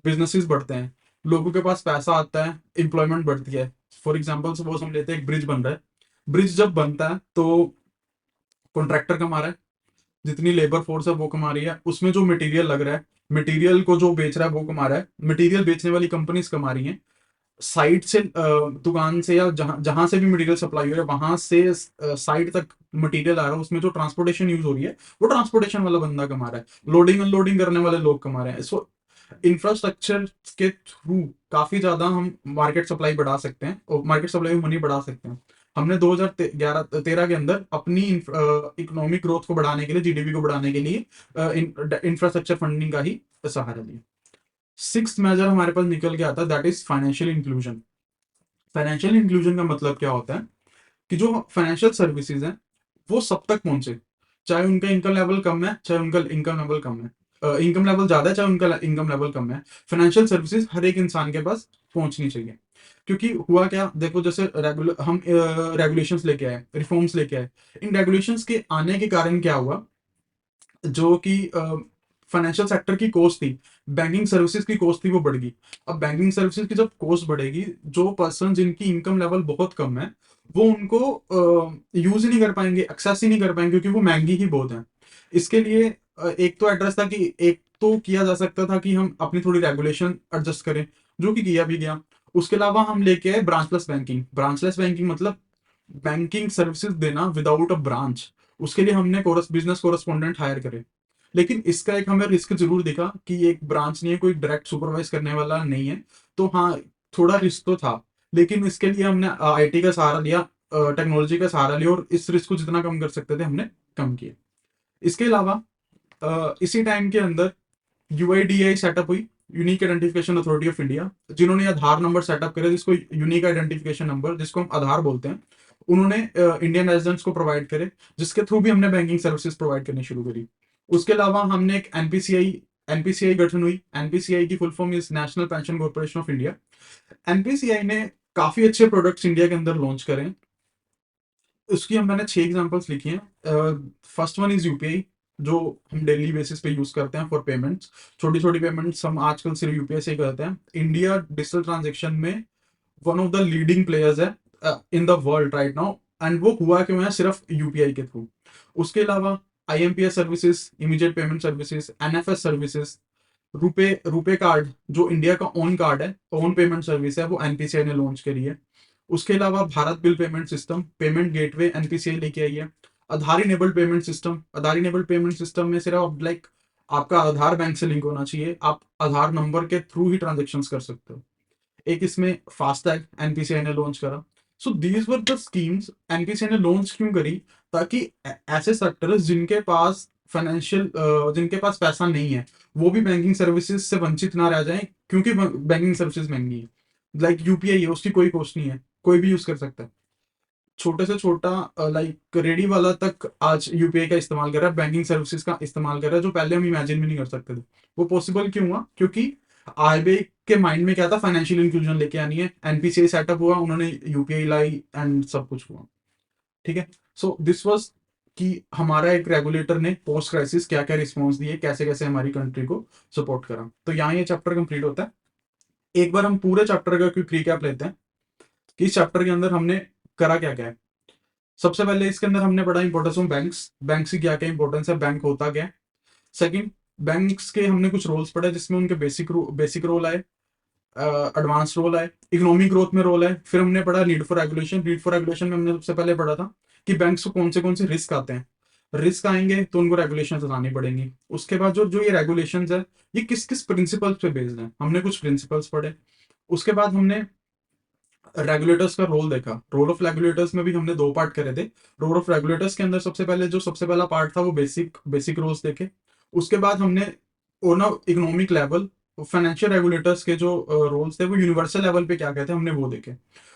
[SPEAKER 1] बिजनेसेस बढ़ते हैं, लोगों के पास पैसा आता है, एम्प्लॉयमेंट बढ़ती है। फॉर एग्जाम्पल सपोज हम लेते हैं एक ब्रिज बन रहा है, ब्रिज जब बनता है तो कॉन्ट्रैक्टर कमा रहा है, जितनी लेबर फोर्स है वो कमा रही है, उसमें जो मटेरियल लग रहा है, मटेरियल को जो बेच रहा है वो कमा रहा है, मटेरियल बेचने वाली कंपनीज कमा रही हैं, साइट से दुकान से या जहां जहां से भी मटेरियल सप्लाई हो रहा है वहां से साइट तक मटेरियल आ रहा है, उसमें जो ट्रांसपोर्टेशन यूज हो रही है वो ट्रांसपोर्टेशन वाला बंदा कमा रहा है, लोडिंग अनलोडिंग करने वाले लोग कमा रहे हैं। सो इंफ्रास्ट्रक्चर के थ्रू काफी ज्यादा हम मार्केट सप्लाई बढ़ा सकते हैं, और मार्केट सप्लाई मनी बढ़ा सकते हैं। हमने 2011-13 के अंदर अपनी इकोनॉमिक ग्रोथ को बढ़ाने के लिए, जीडीपी को बढ़ाने के लिए इंफ्रास्ट्रक्चर फंडिंग का ही सहारा लिया। सिक्स्थ मेजर हमारे पास निकल के आता है, that is financial inclusion. Financial inclusion का मतलब क्या होता है कि जो फाइनेंशियल सर्विसेज हैं वो सब तक पहुंचे, चाहे उनका इनकम लेवल कम है, चाहे उनका इनकम लेवल कम है, इनकम लेवल ज्यादा है, चाहे उनका इनकम लेवल कम है, फाइनेंशियल सर्विसेज हर एक इंसान के पास पहुंचनी चाहिए। क्योंकि हुआ क्या, देखो जैसे रेगुलर हम रेगुलेशंस लेके आए, रिफॉर्म्स लेके आए, इन रेगुलेशंस के आने के कारण क्या हुआ, जो कि फाइनेंशियल सेक्टर की कॉस्ट थी, बैंकिंग सर्विसेज की कॉस्ट थी, वो बढ़ गई। अब बैंकिंग सर्विसेज की जब कॉस्ट बढ़ेगी, जो पर्सन जिनकी इनकम लेवल बहुत कम है वो उनको यूज ही नहीं कर पाएंगे, एक्सेस ही नहीं कर पाएंगे, क्योंकि वो महंगी ही बहुत है। इसके लिए एक तो एड्रेस था कि एक तो किया जा सकता था कि हम अपनी थोड़ी रेगुलेशन एडजस्ट करें, जो कि किया भी गया। उसके अलावा हम लेके आए ब्रांचलेस बैंकिंग। ब्रांचलेस बैंकिंग मतलब बैंकिंग सर्विसेज देना विदाउट अ ब्रांच। उसके लिए हमने बिजनेस कोरस्पॉन्डेंट हायर करे। लेकिन इसका एक हमें रिस्क जरूर दिखा कि ये एक ब्रांच नहीं है, कोई डायरेक्ट सुपरवाइज करने वाला नहीं है, तो हाँ थोड़ा रिस्क तो था। लेकिन इसके लिए हमने आईटी का सहारा लिया, टेक्नोलॉजी का सहारा लिया, और इस रिस्क को जितना कम कर सकते थे हमने कम किया। इसके अलावा इसी टाइम के अंदर यूआईडीआई सेटअप हुई, unique identification authority of India, जिन्होंने आधार नंबर सेटअप करे, जिसको यूनिक आइडेंटिफिकेशन नंबर, जिसको हम आधार बोलते हैं, उन्होंने इंडियन रेजिडेंट्स को प्रोवाइड करे, जिसके थ्रू भी हमने बैंकिंग सर्विसेज प्रोवाइड करनी शुरू करी। उसके अलावा हमने एक एनपीसीआई एनपीसीआई गठन हुई। एनपीसीआई की full form is national pension corporation of India. NPCI ने काफी अच्छे प्रोडक्ट्स इंडिया के अंदर लॉन्च करे। उसकी हम मैंने 6 एग्जांपल्स लिखी हैं। फर्स्ट वन इज यूपीआई, जो हम डेली बेसिस पे यूज करते हैं फॉर पेमेंट्स। छोटी छोटी पेमेंट्स हम आजकल सिर्फ यूपीआई से ही करते हैं। इंडिया डिजिटल ट्रांजेक्शन में one of the leading players है in the world right now, and वो हुआ क्यों है, सिर्फ यूपीआई के थ्रू। उसके अलावा IMPS services, immediate payment services, NFS services, RuPay RuPay card जो इंडिया का ओन कार्ड है, ओन पेमेंट सर्विस है, वो एनपीसीआई ने लॉन्च करी है। उसके अलावा Bharat bill payment system, payment gateway NPCI लेके आई है। आधार इनेबल्ड पेमेंट सिस्टम, आधार इनेबल्ड पेमेंट सिस्टम में सिर्फ लाइक आपका आधार बैंक से लिंक होना चाहिए, आप आधार नंबर के थ्रू ही ट्रांजेक्शन कर सकते हो। एक इसमें फास्टैग एनपीसीआई ने लॉन्च करा। सो these were the schemes NPCI ने लॉन्च क्यों करी, ताकि ऐसे सेक्टर्स जिनके पास फाइनेंशियल जिनके पास पैसा नहीं है, वो भी बैंकिंग सर्विसेज से वंचित ना रह जाएं, क्योंकि बैंकिंग सर्विसेज महंगी है। लाइक यूपीआई है, उसकी कोई कॉस्ट नहीं है, कोई भी यूज कर सकता है। छोटे से छोटा लाइक रेडी वाला तक आज यूपीआई का इस्तेमाल कर रहा है, बैंकिंग सर्विसेज का इस्तेमाल कर रहा है, जो पहले हम इमेजिन भी नहीं कर सकते थे। वो पॉसिबल क्यों हुआ, क्योंकि आरबीआई के माइंड में क्या था, फाइनेंशियल इंक्लूजन लेके आनी है, एनपीसीआई सेटअप हुआ, उन्होंने यूपीआई लाई एंड सब कुछ हुआ। ठीक है। सो दिस वाज कि हमारा एक रेगुलेटर ने पोस्ट क्राइसिस क्या क्या रिस्पॉन्स दिए, कैसे कैसे हमारी कंट्री को सपोर्ट करा। तो यहाँ ये चैप्टर कंप्लीट होता है। एक बार हम पूरे चैप्टर का क्विक रिकैप लेते हैं कि इस चैप्टर के अंदर हमने करा क्या क्या है। सबसे पहले इसके अंदर हमने पढ़ा इंपॉर्टेंस ऑफ बैंक्स, बैंक्स की क्या क्या इंपॉर्टेंस है, बैंक होता क्या है। सेकंड, बैंक्स के हमने कुछ रोल्स पढ़े, जिसमें उनके बेसिक रोल आए, एडवांस रोल आए, इकोनॉमिक ग्रोथ में रोल है। फिर हमने पढ़ा need for regulation. Need for regulation में हमने सबसे पहले पढ़ा था कि बैंक्स को कौन से रिस्क आते हैं, रिस्क आएंगे तो उनको रेगुलेशन लानी पड़ेंगी। उसके बाद जो जो ये रेगुलेशन है, ये किस किस प्रिंसिपल्स पे बेस्ड है, हमने कुछ प्रिंसिपल्स पढ़े। उसके बाद हमने रेगुलेटर्स का रोल देखा। रोल ऑफ रेगुलेटर्स में भी हमने 2 पार्ट करे थे। रोल ऑफ रेगुलेटर्स के अंदर सबसे पहला पार्ट था वो बेसिक रोल्स देखे। उसके बाद हमने on economic level financial regulators के जो रोल्स थे वो यूनिवर्सल लेवल पे क्या कहते हैं, हमने वो देखे।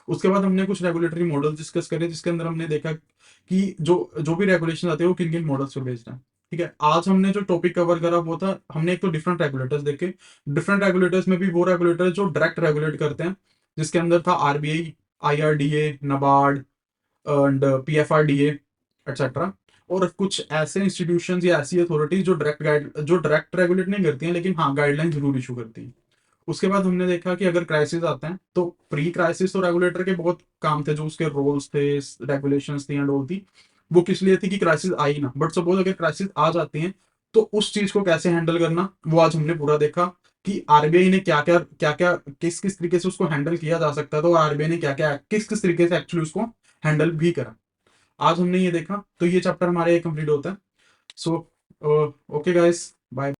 [SPEAKER 1] उसके बाद हमने कुछ रेगुलेटरी मॉडल डिस्कस करे, जिसके अंदर हमने देखा कि जो जो भी रेगुलेशन आते हैं वो किन किन मॉडल्स पे बेस्ड है। ठीक है। आज हमने जो टॉपिक कवर करा वो था, हमने एक तो डिफरेंट रेगुलेटर्स देखे। डिफरेंट रेगुलेटर्स में भी वो रेगुलेटर जो डायरेक्ट रेगुलेट करते हैं, जिसके अंदर था RBI, IRDA, NABARD and PFRDA etcetera. और कुछ ऐसे इंस्टीट्यूशंस या ऐसी अथॉरिटीज जो डायरेक्ट रेगुलेट नहीं करती हैं, लेकिन हाँ गाइडलाइन जरूर इशू करती हैं। उसके बाद हमने देखा कि अगर क्राइसिस आते हैं तो प्री क्राइसिस तो रेगुलेटर के बहुत काम थे, जो उसके रोल्स थे, रेगुलेशंस थी एंड ऑल थी, वो किस लिए थी कि क्राइसिस आई ना। बट सपोज अगर क्राइसिस आ जाती है तो उस चीज को कैसे हैंडल करना, वो आज हमने पूरा देखा कि आरबीआई ने क्या क्या किस किस तरीके से उसको हैंडल किया जा सकता है, तो आरबीआई ने क्या क्या किस किस तरीके से एक्चुअली उसको हैंडल भी करा। आज हमने ये देखा, तो ये चैप्टर हमारे कंप्लीट होता है। So okay guys, bye.